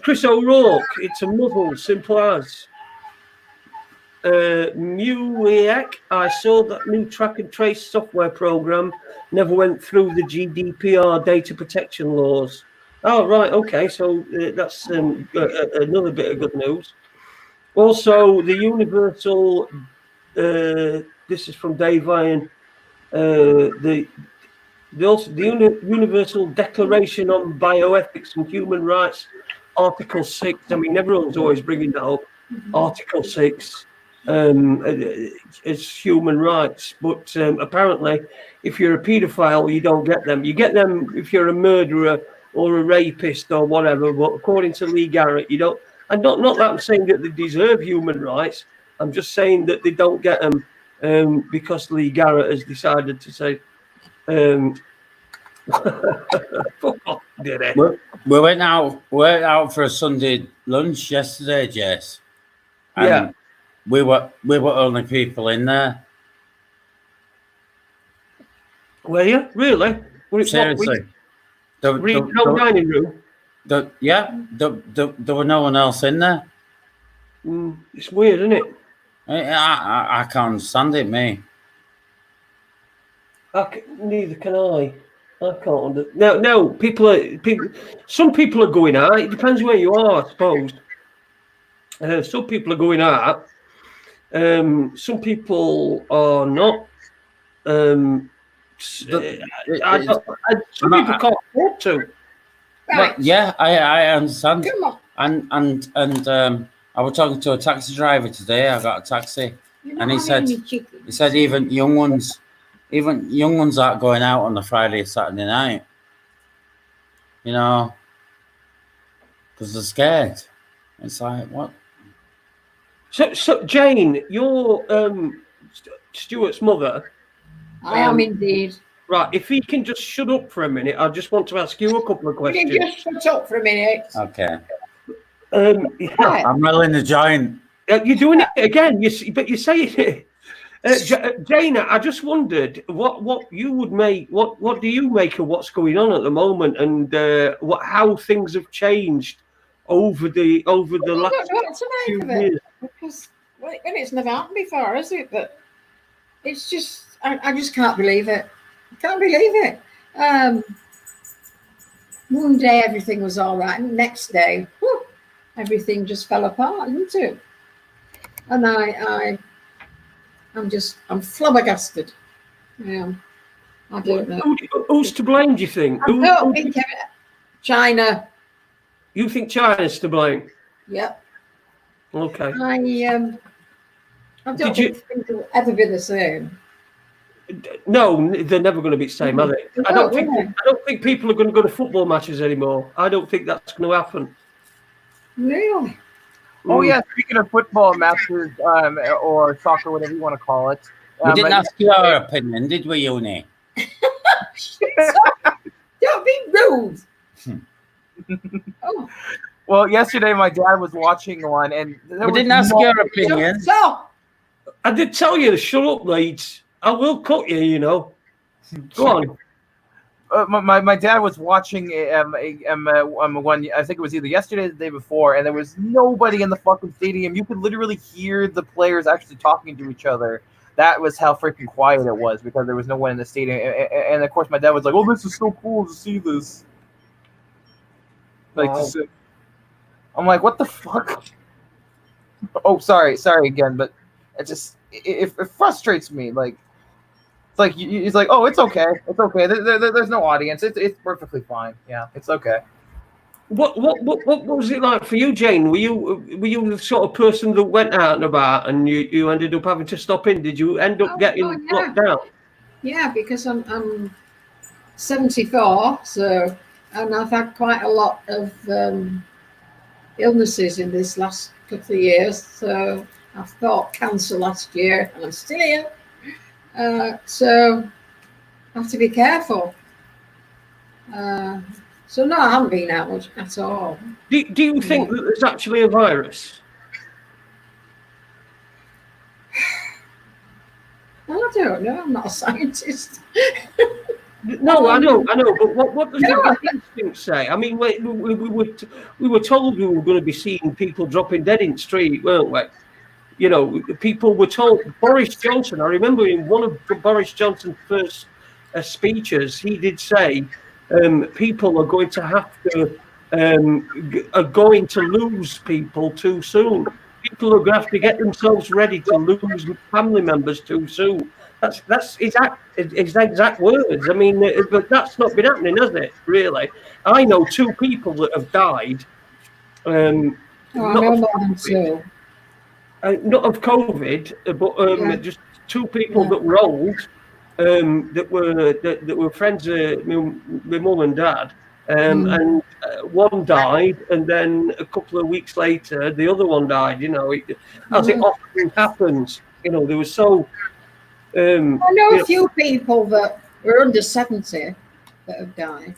Chris O'Rourke, it's a muzzle, simple as. Muiek, I saw that new track and trace software program never went through the GDPR data protection laws. Oh, right, okay, so that's another bit of good news. Also, the universal, this is from Dave Ryan, the Universal Declaration on Bioethics and Human Rights, Article 6. I mean, everyone's always bringing that up. Article 6 is human rights, but apparently, if you're a paedophile, you don't get them. You get them if you're a murderer or a rapist or whatever. But according to Lee Garrett, you don't. And not that I'm saying that they deserve human rights. I'm just saying that they don't get them because Lee Garrett has decided to say. Fuck off, did it? We went out for a Sunday lunch yesterday, Jess. Yeah. We were only people in there. Were you? Really? Seriously. No dining room? There were no one else in there. It's weird, isn't it? I can't understand it, me. Neither can I. I can't understand. No, people. Some people are going out. It depends where you are, I suppose. Some people are going out. Some people are not. Some people can't afford to. Right. Yeah, I understand. Come on. And I was talking to a taxi driver today. I got a taxi, and he said even young ones aren't going out on the Friday or Saturday night. You know, because they're scared. It's like what? So Jane, you're Stuart's mother. I am indeed. Right, if he can just shut up for a minute, I just want to ask you a couple of questions. Can you just shut up for a minute? Okay. Yeah. I'm rolling the joint. You're doing it again. But you're saying it. Jana, I just wondered what you would make. What do you make of what's going on at the moment, and how things have changed over the I last don't know what to few make of it years? because it's never happened before, is it? But it's just I just can't believe it. I can't believe it. One day everything was all right, and next day, whew, everything just fell apart, didn't it? And I'm flabbergasted. Yeah, I don't know. Who's to blame? Do you think? I don't think China. You think China's to blame? Yep. Okay. I don't think things will ever be the same. No, they're never going to be the same, are they? I don't think people are going to go to football matches anymore. I don't think that's going to happen. Really? Oh yeah, speaking of football matches, or soccer, whatever you want to call it. We didn't ask you our opinion, did we, Uni? Don't be rude. Oh. Well, yesterday my dad was watching one, and we didn't ask your opinion. I did tell you to shut up, Leeds. I will cut you, you know. Go on. My dad was watching one. I think it was either yesterday or the day before, and there was nobody in the fucking stadium. You could literally hear the players actually talking to each other. That was how freaking quiet it was because there was no one in the stadium. And of course, my dad was like, "Oh, this is so cool to see this." Like, wow. I'm like, "What the fuck?" Oh, sorry again, but it frustrates me. Like, it's like he's like, "Oh, it's okay. There's no audience. It's perfectly fine. Yeah, it's okay." What was it like for you, Jane? Were you the sort of person that went out and about, and you ended up having to stop in? Did you end up getting locked down? Yeah, because I'm 74, so and I've had quite a lot of illnesses in this last couple of years. So I fought cancer last year, and I'm still here. So I have to be careful. So no, I haven't been out much at all. Do you think that there's actually a virus? Well, I don't know. I'm not a scientist. No, I know. But what does the instinct say? I mean, we were told we were going to be seeing people dropping dead in the street, weren't we? You know, people were told. Boris Johnson. I remember in one of Boris Johnson's first speeches, he did say, people are going to have to are going to lose people too soon. People are going to have to get themselves ready to lose family members too soon. That's exact words. I mean, but that's not been happening, has it? Really, I know 2 people that have died. Not of COVID, but just 2 people that were old. That were friends of my mum and dad, and one died, and then a couple of weeks later, the other one died. You know, as it often happens. You know, there was so. I know a few people that were under 70 that have died,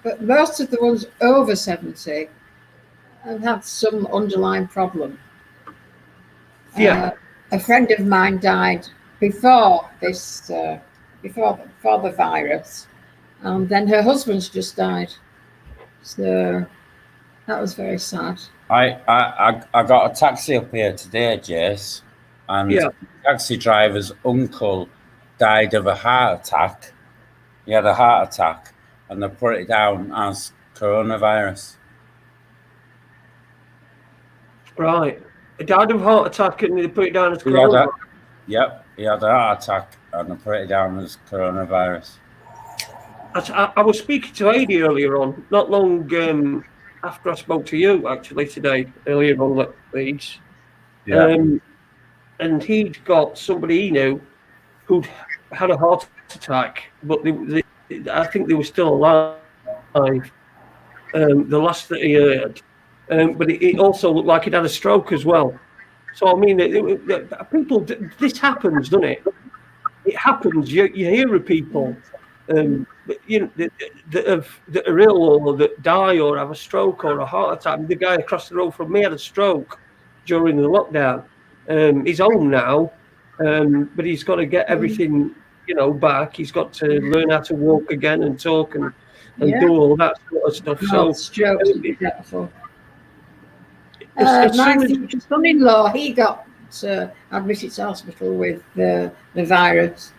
but most of the ones over 70 have had some underlying problem. Yeah, a friend of mine died before this, before the virus, and then her husband's just died. So that was very sad. I got a taxi up here today, Jace, and the taxi driver's uncle died of a heart attack. He had a heart attack, and they put it down as coronavirus. Right. He died of a heart attack, and they put it down as coronavirus. He had a heart attack, and they put it down as coronavirus. I was speaking to Adi earlier on, not long after I spoke to you, actually, today, earlier on at Leeds. Yeah. And he'd got somebody he knew who'd had a heart attack, but I think they were still alive, the last that he heard. But it also looked like he'd had a stroke as well. So, I mean, people, this happens, doesn't it? It happens. You hear of people that are ill or that die or have a stroke or a heart attack. The guy across the road from me had a stroke during the lockdown. He's home now, but he's got to get everything, back. He's got to learn how to walk again and talk and do all that sort of stuff. No, So strokes would be dreadful. as My soon as future son-in-law, he got admitted to hospital with the virus.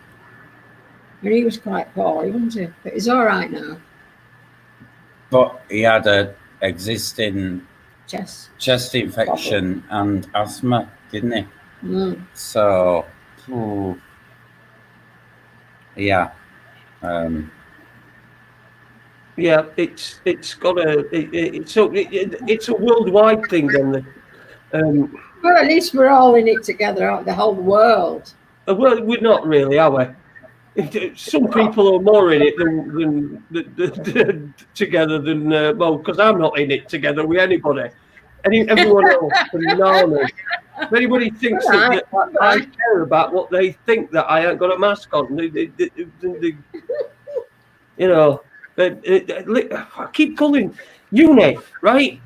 And he was quite poorly, wasn't he? But he's all right now. But he had a existing Chest infection and asthma, didn't he? Mm. So, yeah. Yeah, it's a worldwide thing. Then, Well, at least we're all in it together, aren't we? The whole world. well, we're not really, are we? Some people are more in it than together than well, because I'm not in it together with anybody. Everyone else, bananas. If anybody thinks that I care about what they think that I ain't got a mask on, I keep calling Uni, right?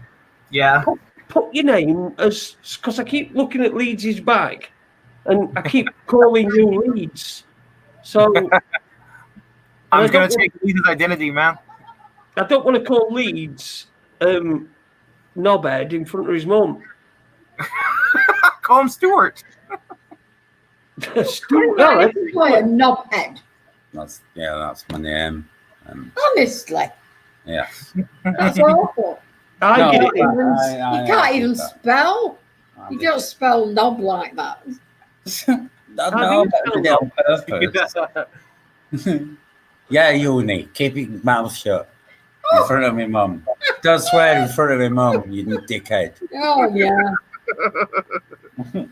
Yeah. Put your name as, because I keep looking at Leeds' bag, and I keep calling you Leeds. So I'm just gonna take Leeds' identity, man. I don't want to call Leeds knobhead in front of his mum. Call him Stuart. Stuart, Why do you call him knobhead? That's my name. Honestly, Yes. that's awful. I get it. You can't even spell. You don't spell knob like that. No, on purpose. Yeah, Uni, keep your mouth shut in front of my mum. Don't swear in front of my mum, you dickhead. Oh yeah.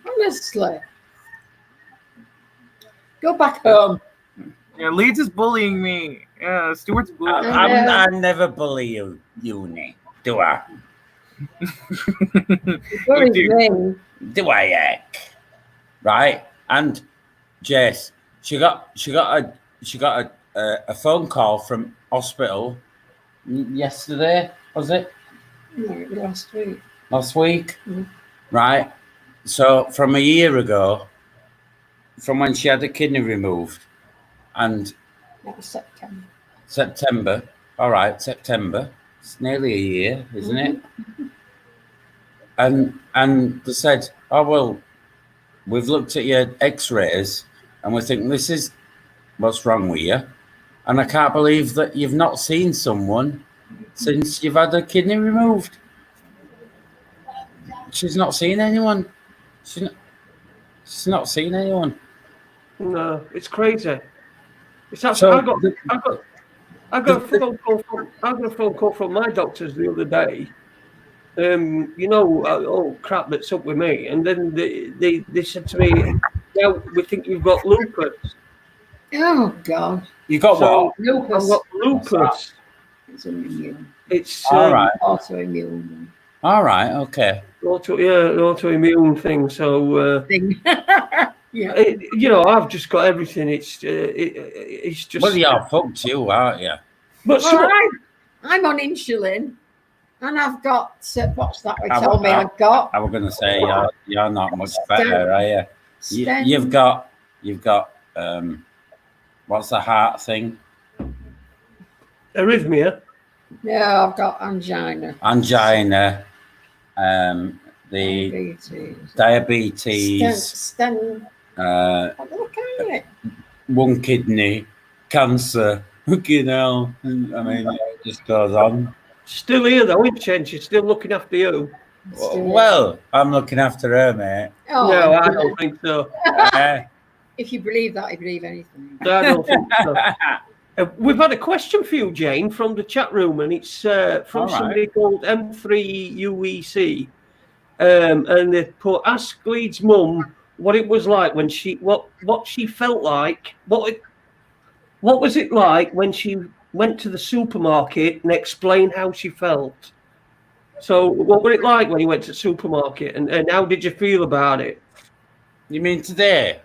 Honestly, go back home. Yeah, Leeds is bullying me. Yeah, Stuart's bullying. I never bully you, Uni, do I? Do I, heck? Right? And Jess, she got a phone call from hospital yesterday, was it? No, last week. Last week? Mm-hmm. Right. So from a year ago, from when she had the kidney removed, and That was September. September. All right, September. It's nearly a year, isn't it? And they said, oh well, we've looked at your X-rays and we think this is what's wrong with you. And I can't believe that you've not seen someone since you've had a kidney removed. She's not seen anyone. She's not seen anyone. No, it's crazy. It's actually, So I got a phone call from my doctors the other day. Oh crap, that's up with me. And then they said to me, "Now we think you've got lupus." Oh God! You got what? Lupus. I've got lupus. It's immune. It's all right. Autoimmune. All right. Okay. Autoimmune thing. So yeah. I've just got everything. It's just. Well, you're fucked, you aren't you? But I'm on insulin, and I've got what's that? They told me I've got. I was going to say you're not much better, are you? Stent. You've got what's the heart thing? Arrhythmia. No, I've got angina. Angina. The diabetes. Stent. Look at it. One kidney, cancer. Fucking hell. I mean, it just goes on. Still here though, isn't she? And she's still looking after you. Well, I'm looking after her, mate. Oh, no, I don't think so. If you believe that, you believe anything. I don't think so. We've had a question for you, Jane, from the chat room, and it's from somebody called M3UEC. And they put, ask Leeds' mum what it was like when what she felt like, what was it like when she went to the supermarket, and explain how she felt. So what was it like when you went to the supermarket, and how did you feel about it? You mean today?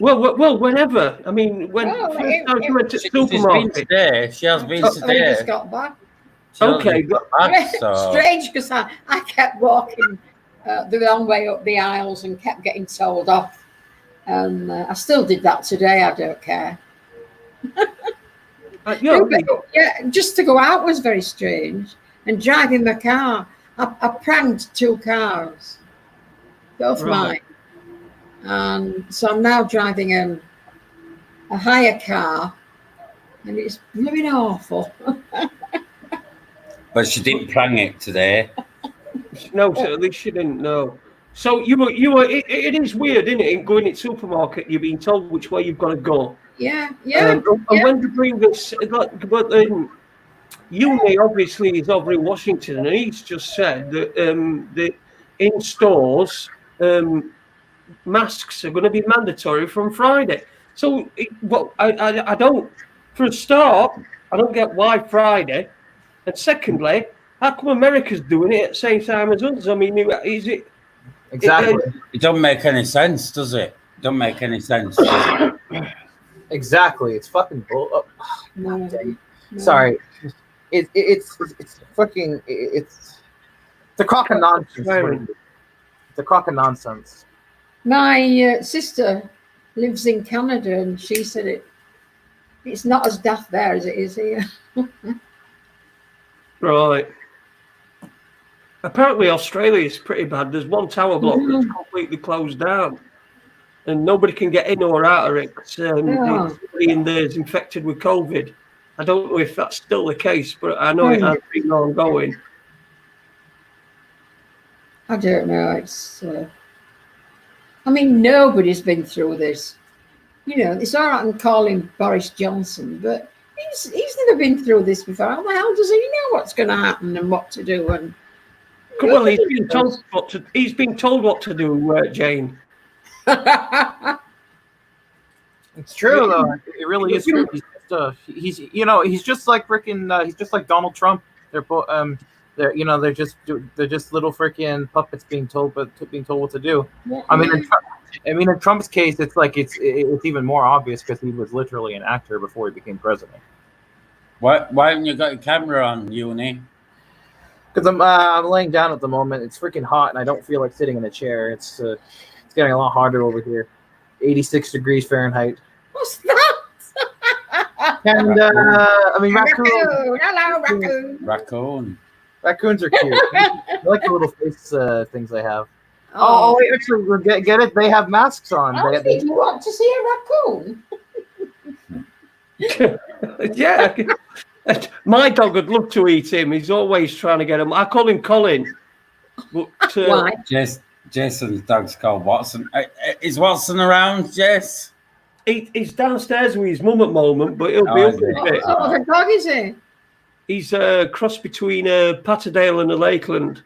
Well, whenever. I mean, when first time she went to the supermarket. She has been today. I just got back. Okay. Strange, because I kept walking the long way up the aisles and kept getting told off. And I still did that today. I don't care. Yeah, just to go out was very strange. And driving the car, I pranked 2 cars, both mine. And so I'm now driving a hire car, and it's blooming awful. But she didn't prank it today. No, so at least she didn't know. So you were. It is weird, isn't it? In going to supermarket, you're being told which way you've got to go. Yeah. And when to bring this, but then Uni obviously is over in Washington, and he's just said that in stores, masks are going to be mandatory from Friday. So, I don't. For a start, I don't get why Friday, and secondly, how come America's doing it at the same time as us? I mean, is it Exactly. It don't make any sense, does it? It don't make any sense. Exactly. It's fucking bull. Oh, No. sorry. It's fucking it's a crock of nonsense. It's a crock of nonsense. My sister lives in Canada, and she said it's not as daft there as it is here. right? Apparently, Australia is pretty bad. There's one tower block that's completely closed down, and nobody can get in or out of it. Somebody in there is infected with COVID. I don't know if that's still the case, but I know it has been ongoing. I don't know. It's. I mean, nobody's been through this. You know, it's all right and call him Boris Johnson, but he's never been through this before. How the hell does he know what's going to happen and what to do? And well, he's been told what to. He's been told what to do, Jane. It's true though. It really is true. He's just like freaking. He's just like Donald Trump. They're both. They're just little freaking puppets being told what to do. I mean, in Trump's case, it's like it's even more obvious because he was literally an actor before he became president. Why haven't you got your camera on, Uni? Because I'm laying down at the moment. It's freaking hot, and I don't feel like sitting in a chair. It's getting a lot harder over here. 86 degrees Fahrenheit. What's that? And I mean, Raccoon. Hello, raccoon. Raccoon. Raccoons are cute. I like the little face things they have. Oh, wait, actually, get it? They have masks on. Did you want to see a raccoon? Yeah. My dog would love to eat him. He's always trying to get him. I call him Colin. But, Why? Jason's dog's called Watson. Is Watson around, Jess? He's downstairs with his mum at the moment, but he'll be up in a bit. Oh, the dog is he? He's a cross between a Patterdale and a Lakeland.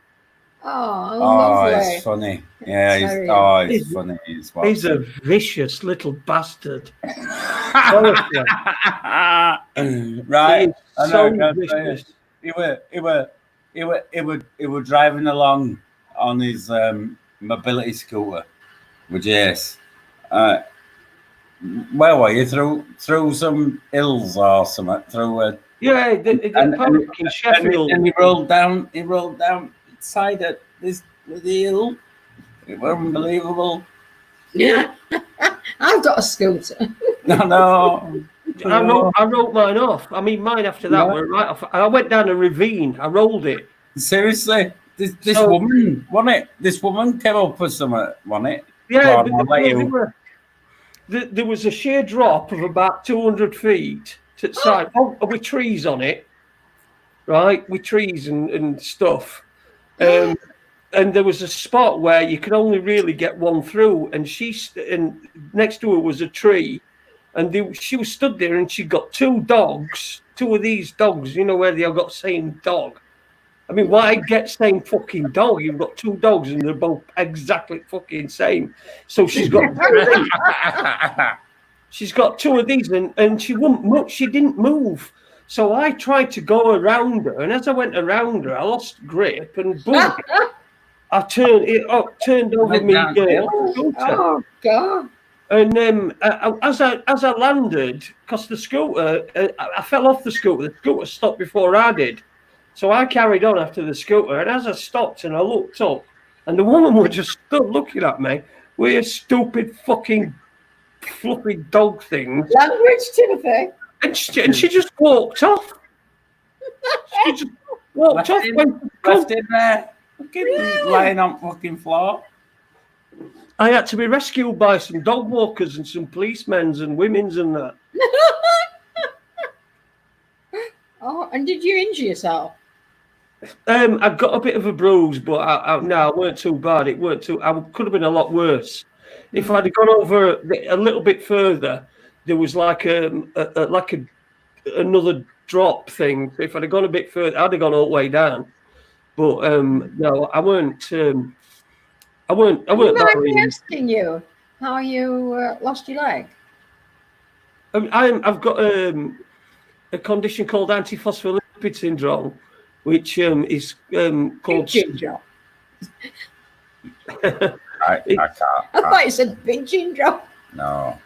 Oh, lovely. It's funny. Yeah, he's funny. He's a vicious little bastard. Right. So vicious. He were driving along on his mobility scooter with Jace. Where were you? Through some hills or something? Through in Sheffield. And he rolled down side of this hill. It was unbelievable. Yeah. I've got a scooter. No. I wrote mine off. I mean, mine after that went right off. I went down a ravine. I rolled it. Seriously? This woman, wasn't it? This woman came up with something, wasn't it? Yeah, there was a sheer drop of about 200 feet to the side, with trees on it, right? With trees and stuff. And there was a spot where you could only really get one through, and next to her was a tree, and she was stood there, and she got two of these dogs, you know, where they have got same dog. I mean, why get same fucking dog? You've got two dogs, and they're both exactly fucking same. So she's got two of these, and she wouldn't move. She didn't move. So I tried to go around her, and as I went around her, I lost grip, and boom, I turned over me. Oh God! And as I landed, because the scooter, I fell off the scooter. The scooter stopped before I did, so I carried on after the scooter. And as I stopped and I looked up, and the woman was just stood looking at me with a stupid fucking fluffy dog things. Language, Timothy. And she just walked off. She just walked off. Left him there. Fucking lying on fucking floor. I had to be rescued by some dog walkers and some policemen and women's and that. Oh, and did you injure yourself? I got a bit of a bruise, but no, it weren't too bad. It weren't too. I could have been a lot worse. If I'd have gone over a little bit further, there was like another drop thing. If I'd have gone a bit further, I'd have gone all the way down. But no, I weren't. I weren't. I'm asking you how you lost your leg. I've got a condition called antiphospholipid syndrome, which is called Ginger. I can't. I thought you said big ginger. No.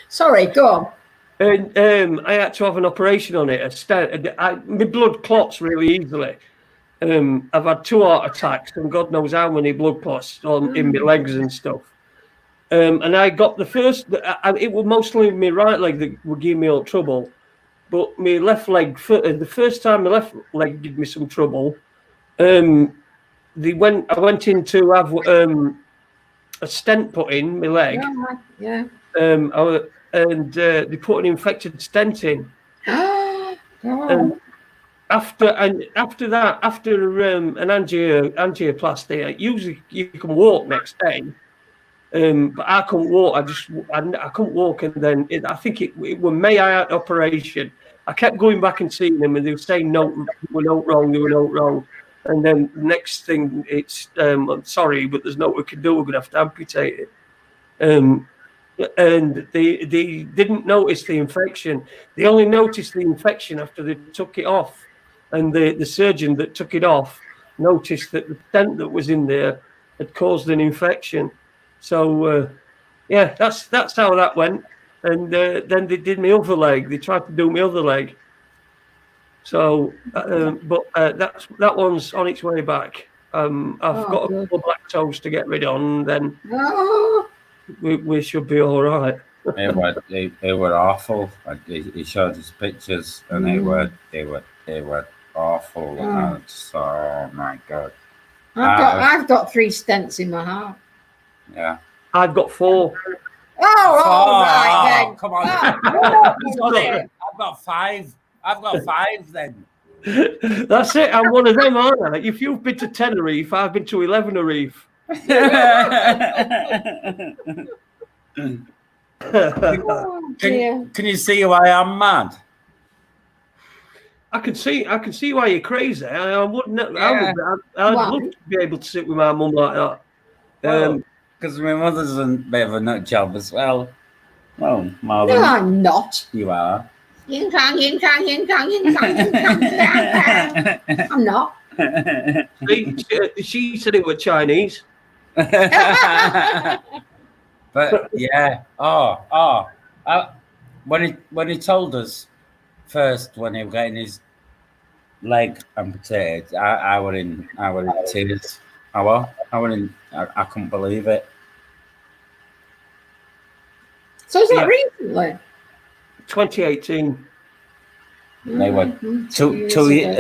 Sorry, go on. And I had to have an operation on it. My blood clots really easily. I've had 2 heart attacks and God knows how many blood clots in my legs and stuff. And I got the first. It was mostly my right leg that would give me all trouble, but my left leg. The first time my left leg gave me some trouble. I went in to have a stent put in my leg. Yeah. And they put an infected stent in. Oh. After an angioplasty, usually you can walk next day. But I couldn't walk. I couldn't walk, and then I think it was May I had operation. I kept going back and seeing them, and they were saying no, they were not wrong. And then the next thing, it's I'm sorry, but there's no we can do. We're going to have to amputate it. And they didn't notice the infection. They only noticed the infection after they took it off, and the surgeon that took it off noticed that the stent that was in there had caused an infection. So yeah, that's how that went. And then they did my other leg. They tried to do my other leg. So, but that one's on its way back. I've got a couple of black toes to get rid of, and then we should be all right. They were awful. He showed his pictures, and they were awful. Oh. Oh my God! I've got 3 stents in my heart. Yeah. I've got 4. All right then. Come on! Oh, I've got 5. I've got 5 then. That's it. I'm one of them, aren't I? If you've been to Tenerife, I've been to 11 Reef. Can you see why I'm mad? I can see why you're crazy. I wouldn't. Yeah. I'd love to be able to sit with my mum like that. Because my mother's a bit of a nut job as well. Well, no, I'm not. You are. I'm not. She said it was Chinese. But yeah, when he told us first when he was getting his leg amputated, I were in tears. I couldn't believe it. So is that recently? 2018. They were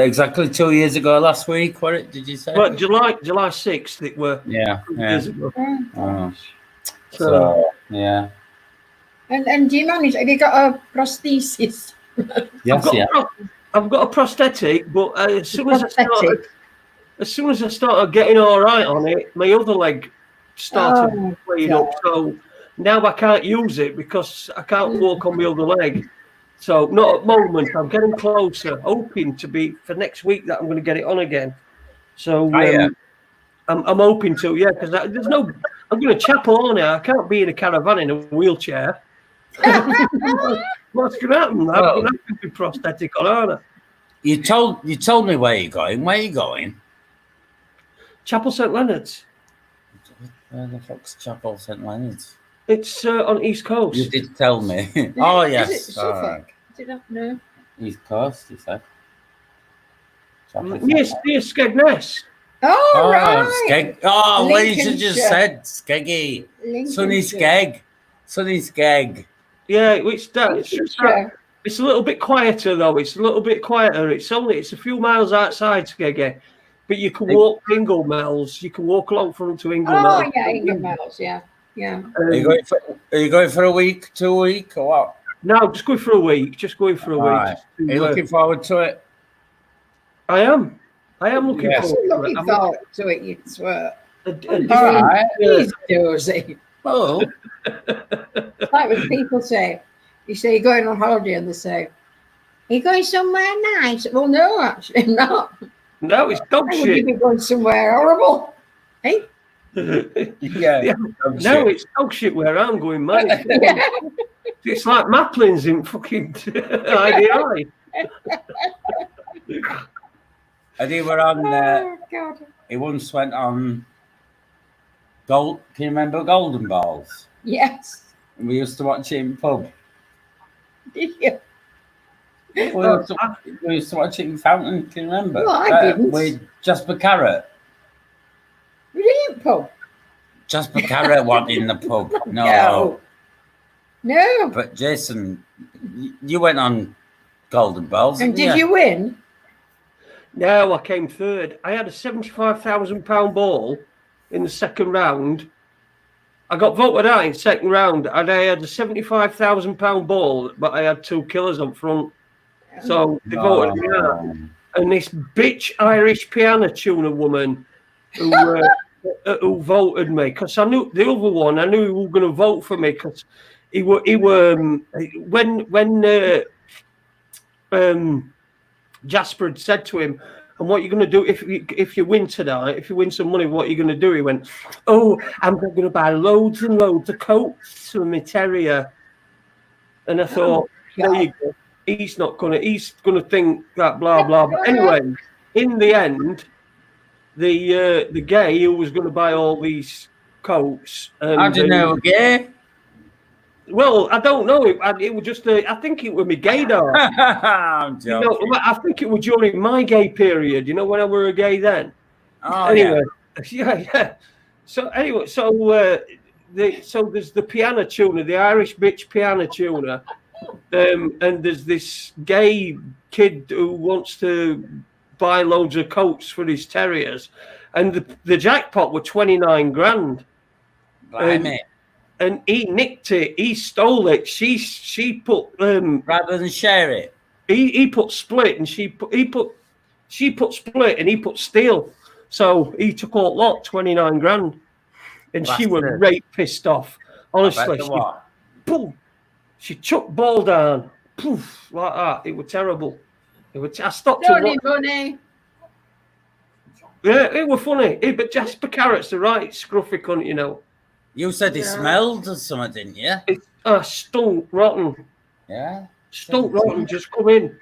exactly 2 years ago last week. What did you say? Well, July 6th. It were. Yeah. Years ago. Oh. So yeah. And do you manage? Have you got a prosthesis? Yes, I've got a prosthetic, but as soon as I started getting all right on it, my other leg started playing up. So now I can't use it because I can't walk on my other leg. So not at the moment. I'm getting closer, hoping to be for next week that I'm going to get it on again. So I'm hoping to, because there's no. I'm going to chapel on it. I can't be in a caravan in a wheelchair. What's going to happen? I'm going to have to be prosthetic on, aren't I? You told me where you're going. Where are you going? Chapel St Leonard's. Where the fuck's Chapel St Leonard's? It's on East Coast. You did tell me. Oh yes. Is it Suffolk? No. East Coast, you said. Yes, near Skegness. Oh, right. Skeg. Oh, Lisa just said Skeggy. Sunny Skeg. Sonny's gag. Yeah, it's that. It's just that. It's a little bit quieter though. It's a little bit quieter. It's a few miles outside Skeggy, but you can walk to Inglemells. You can walk along front to Inglemells. Oh yeah, Inglemells. Yeah. Are you going for a week, 2 week, or what? No, just going for a week. Just going for a week. Right. Are you looking forward to it? I am. looking Yes. forward To it. You swear. All right. He's dozy. Oh. It's like when people say, you say you're going on holiday, and they say, "Are you going somewhere nice?" Well, no, actually, I'm not. No, it's dog Why would you shit. be going somewhere horrible? Hey? Yeah. No, it's dog shit where I'm going, man. It's like Maplin's in fucking IDI. And he were on Oh, God. he once went on Can you remember Golden Balls? Yes. We used to watch it in pub. Did you? We used to watch it in Fountain, can you remember? No, I didn't. With Jasper Carrot. We didn't, pub. Jasper Carrot wasn't in the pub. No. No. But Jason, you went on Golden Balls. And did you win? No, I came third. I had a £75,000 ball in the second round. I got voted out in second round, and I had a £75,000 ball, but I had 2 killers up front. So they voted me out. And this bitch Irish piano tuner woman who voted me, because I knew the other one, I knew he was going to vote for me, because when Jasper had said to him, "And what are you going to do if you win tonight? If you win some money, what are you going to do?" He went, "Oh, I'm going to buy loads and loads of coats for my terrier." And I thought, there you go. He's going to think that blah blah. But anyway, in the end, the gay who was going to buy all these coats. How do you know gay? Well, I don't know. It was just I think it was my gaydar. I'm joking. I think it was during my gay period. You know, when I were a gay then. Oh, anyway, yeah. So anyway, so there's the piano tuner, the Irish bitch piano tuner, and there's this gay kid who wants to buy loads of coats for his terriers, and the jackpot were 29 grand. Blimey. And he nicked it. He stole it. She put rather than share it. He put split, and she put split, and he put steal. So he took all lot 29 grand, and she was right pissed off. Honestly, she chucked ball down, poof, like that. It was terrible. I stopped to watch. Money. Yeah, it was funny. But Jasper Carrot's the right scruffy cunt, you know. You said it smelled or something, didn't you? It stunk rotten. Yeah. Stunk rotten. Just come in.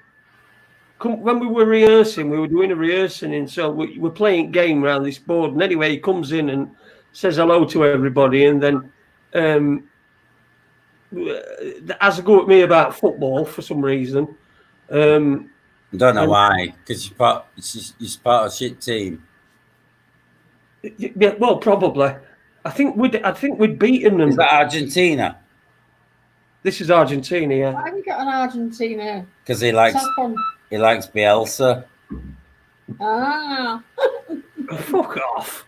When we were rehearsing, we were doing a rehearsing, and so we were playing game around this board. And anyway, he comes in and says hello to everybody, and then has a go at me about football for some reason. I don't know why, because you're part of a shit team. Yeah, well, probably. I think we'd beaten them. Is that Argentina? This is Argentina, yeah. Why have you got an Argentina? Because he likes Bielsa. Ah. Fuck off.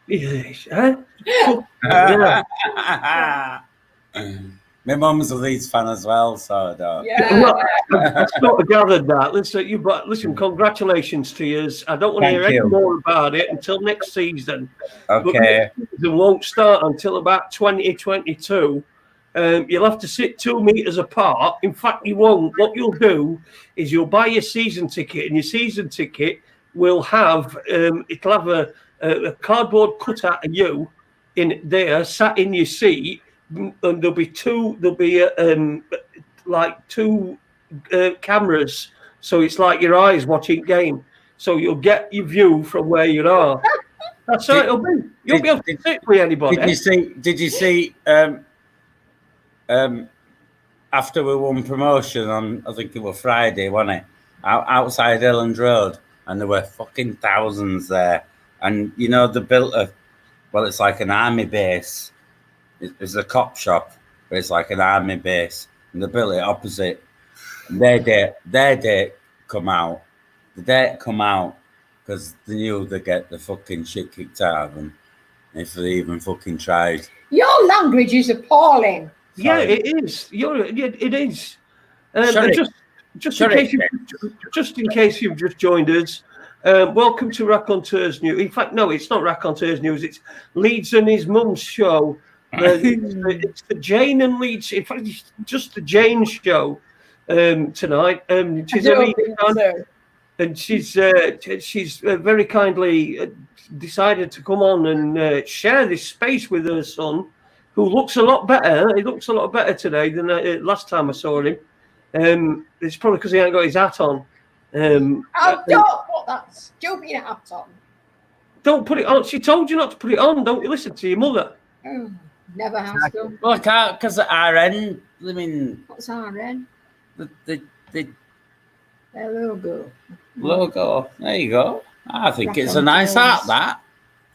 Yes, huh? Yeah. My mum's a Leeds fan as well, so I don't. Yeah. Well, I sort of gathered that. Listen, congratulations to you. I don't want to hear any more about it until next season. Okay. But it won't start until about 2022. You'll have to sit 2 meters apart. In fact, you won't. What you'll do is you'll buy your season ticket, and your season ticket will have it'll have a cardboard cutout of you in there, sat in your seat. And there'll be two cameras, so it's like your eyes watching game. So you'll get your view from where you are. That's how it'll be. You'll be able to sit with anybody. Did you see after we won promotion on, I think it was Friday, wasn't it? Outside Elland Road, and there were fucking thousands there. and you know they built it's like an army base. It's a cop shop, but it's like an army base, and they built it opposite. Their date come out. The date come out because they knew they'd get the fucking shit kicked out of them if they even fucking tried. Your language is appalling. Yeah, Sorry. it is. It is. Sorry. Just in case you've just joined us, welcome to Raconteurs News. In fact, no, it's not Raconteurs News. It's Leeds and his mum's show. It's the Jane and Leeds. In fact, it's just the Jane show tonight. She's and she's very kindly decided to come on and share this space with her son, who looks a lot better. He looks a lot better today than last time I saw him. It's probably because he ain't got his hat on. Don't put that stupid hat on. Don't put it on. She told you not to put it on. Don't you listen to your mother? Oh, never has done. Well, I can't because RN. I mean, What's RN? the Their logo. logo. There you go. I think it's a nice hat. That.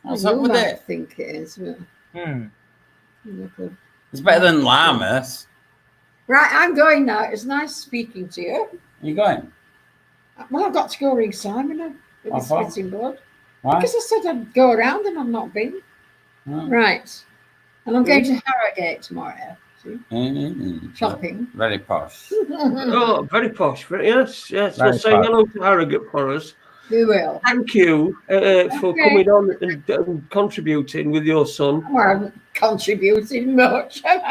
What's up with might it? think it is. But It's better than llamas. Right, I'm going now. It's nice speaking to you. Are you going? Well, I've got to go ring Simon now with his Uh-huh. spitting blood. Why? Because I said I'd go around and I've not been. Oh. Right. And I'm going to Harrogate tomorrow. See? Shopping. Very posh. Oh, very posh. Yes. Very We'll say posh. hello to Harrogate for us. We will. Thank you for coming on and contributing with your son. Well, I haven't contributed much, have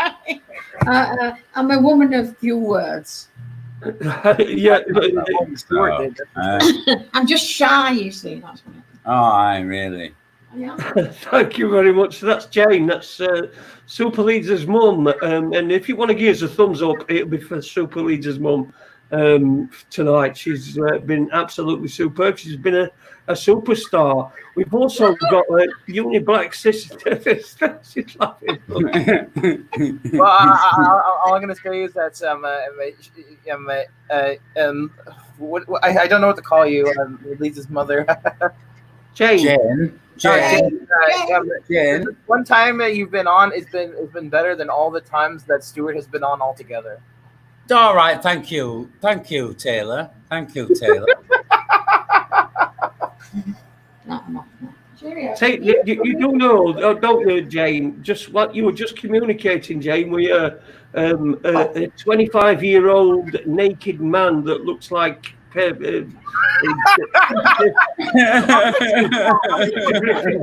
I? I'm a woman of few words. Yeah. I'm just shy, you see. That's what I really. yeah. Thank you very much. That's Jane. That's Super Leeds' mum. And if you want to give us a thumbs up, it'll be for Super Leeds' mum tonight. She's been absolutely superb. She's been a superstar. We've also got a Uni Black sister. She's laughing. Well, all I'm going to say is that I don't know what to call you. Lisa's mother. Jane. Jen. One time that you've been on, it's been better than all the times that Stuart has been on altogether. All right, thank you, Taylor. Thank you, Taylor. You do know, don't you, Jane? Just what you were just communicating, Jane. We are a 25-year-old naked man that looks like.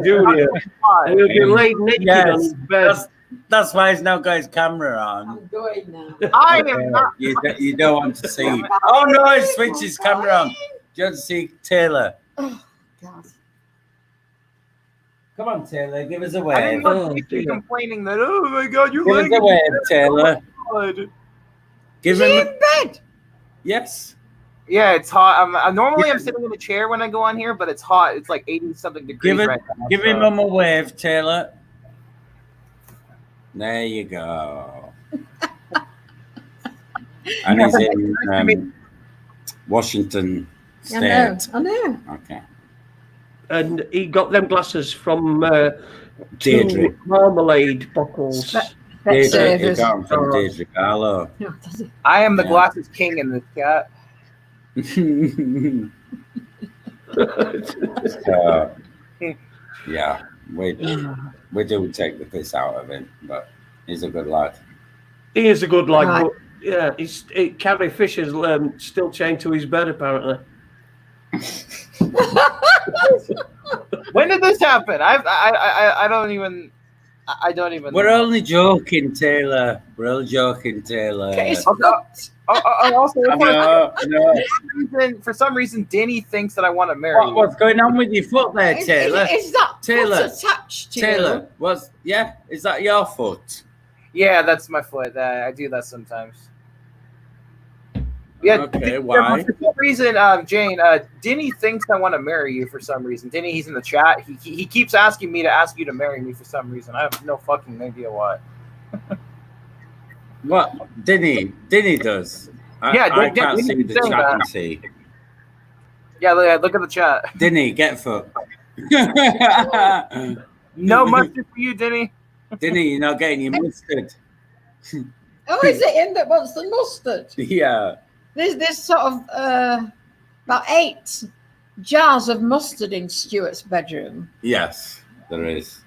Junior. And he'll be laid naked on his bed. That's why he's now got his camera on. I'm going now. I am not. You don't want to see. Oh no, he switched his camera on. Do you want to see Taylor? Oh, God. Come on, Taylor, give us a I wave. didn't want to keep complaining that. Oh my God, you Give us a wave, Taylor. Give Is he him. in bed? Yes. Yeah, it's hot. I'm normally sitting in a chair when I go on here, but it's hot. It's like 80-something degrees right now. Give him a wave, Taylor. There you go. And he's in Washington State. I know. Okay. And he got them glasses from Deirdre. marmalade bottles. Deirdre, you got them from Deirdre Carlo. No, does it? I am the glasses king in this cat. So, yeah, we do take the piss out of him, but he's a good lad. He is a good lad, Right. but yeah, Carrie Fisher's still chained to his bed apparently. When did this happen? I don't even. We're only joking, Taylor. We're only joking, Taylor. It's Also, No. for some reason, Denny thinks that I want to marry you. What's going on with your foot there, Taylor? Is that Taylor. foot attached to Taylor, is that your foot? Yeah, that's my foot. I do that sometimes. Yeah. Okay, why? For some reason, Jane, Denny thinks I want to marry you for some reason. Denny, he's in the chat. He keeps asking me to ask you to marry me for some reason. I have no fucking idea why. What? Denny does. Yeah, I can't Denny see the saying chat that. and see. Yeah, look at the chat. Denny, get foot. No mustard for you, Denny. Denny, you're not getting your mustard. Oh, is it him that wants the mustard? Yeah. There's sort of about 8 jars of mustard in Stuart's bedroom, Yes, there is.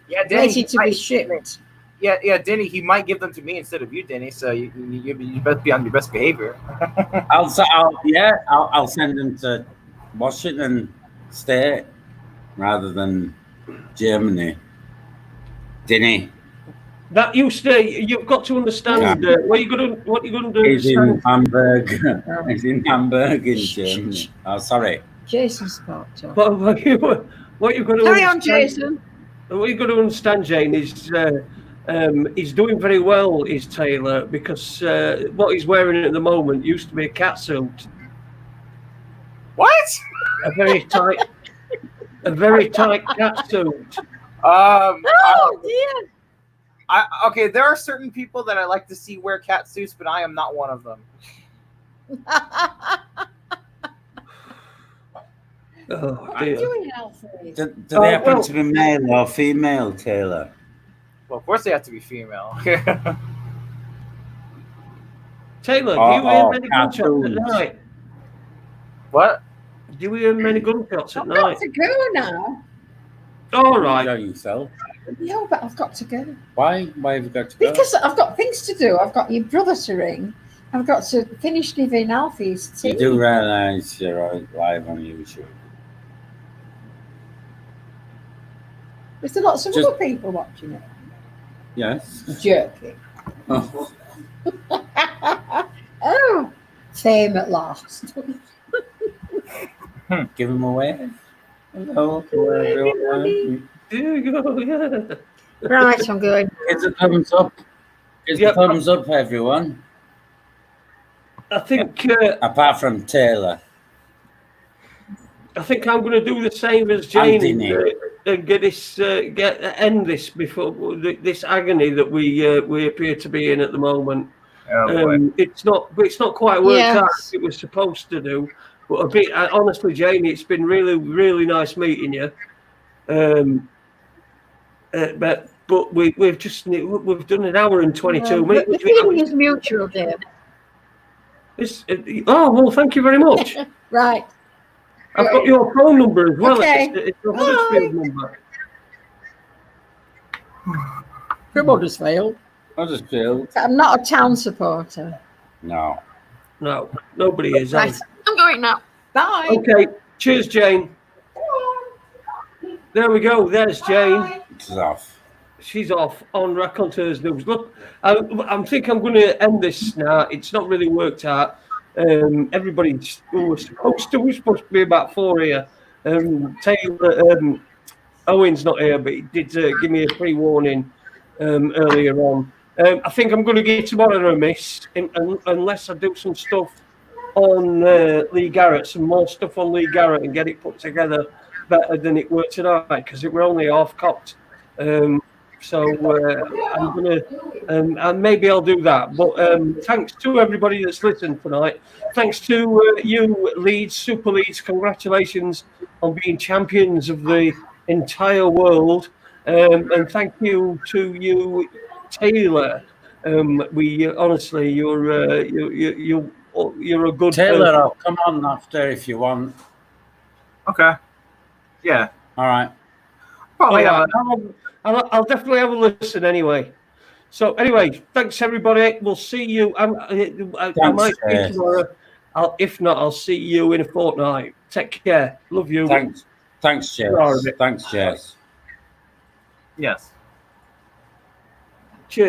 Yeah, Denny. ready to be shipped. Yeah, Denny. He might give them to me instead of you, Denny. So you best be on your best behavior. I'll send them to Washington State rather than Germany. Denny. That you've got to understand what you're going to do. He's in Hamburg. He's in Hamburg in Germany. Oh, sorry. Jason spoke to him. But what you've got to Carry on, understand, Jason. what you've got to understand, Jane, is he's doing very well, is Taylor, because what he's wearing at the moment used to be a cat suit. What? A very tight cat suit. Oh dear. Okay, there are certain people that I like to see wear cat suits, but I am not one of them. Oh, What are you dear. doing, Alfred? Do they happen to be male or female, Taylor? Well, of course they have to be female. Taylor, do Oh, you hear many gunshots at cartoons. night? What? Do you hear many gunshots at I've got night? to go now. All You right. know yourself. No, but I've got to go. Why? Why have you got to go? Because I've got things to do. I've got your brother to ring. I've got to finish giving Alfie his tea. You do realise you're live on YouTube. There's lots of Just- other people watching it. Yes. Jerky. Oh, Oh, fame at last. give him away. Hello, everyone. There you go. Yeah. Right, I'm going. It's a thumbs up. It's Yep. a thumbs up, everyone. I think Apart from Taylor. I'm going to do the same as Jane Anthony. and end this before this agony that we appear to be in at the moment. Oh, boy. It's not quite worked Yes. out as it was supposed to do. But a bit honestly, Jamie, it's been really, really nice meeting you. But we've done an hour and 22 minutes. The feeling is mutual, dear. Well, thank you very much. Right. I've got your phone number as well. Okay. It's a Huddersfield number. From Huddersfield. Huddersfield. I'm not a town supporter. No. No, nobody is. Right. I'm going now. Bye. Okay. Cheers, Jane. There we go. There's Jane. It's off. She's off on Raconteurs News. Look, I think I'm going to end this now. It's not really worked out. Everybody was supposed to be about 4 here. Taylor Owen's not here, but he did give me a pre-warning earlier on. I think I'm going to give tomorrow a miss unless I do some stuff on Lee Garrett, some more stuff on Lee Garrett, and get it put together better than it were tonight because it were only half cocked. So I'm gonna, and maybe I'll do that. But thanks to everybody that's listened tonight. Thanks to you, Leeds, Super Leeds. Congratulations on being champions of the entire world. And thank you to you, Taylor. We honestly, you're a good Taylor, I'll come on after if you want. Okay. Yeah. All right. Probably. I'll definitely have a listen anyway. So anyway, thanks everybody. We'll see you. I might see you tomorrow. If not, I'll see you in a fortnight. Take care. Love you. Thanks, Jess. Thanks, Jess. Yes. Cheers.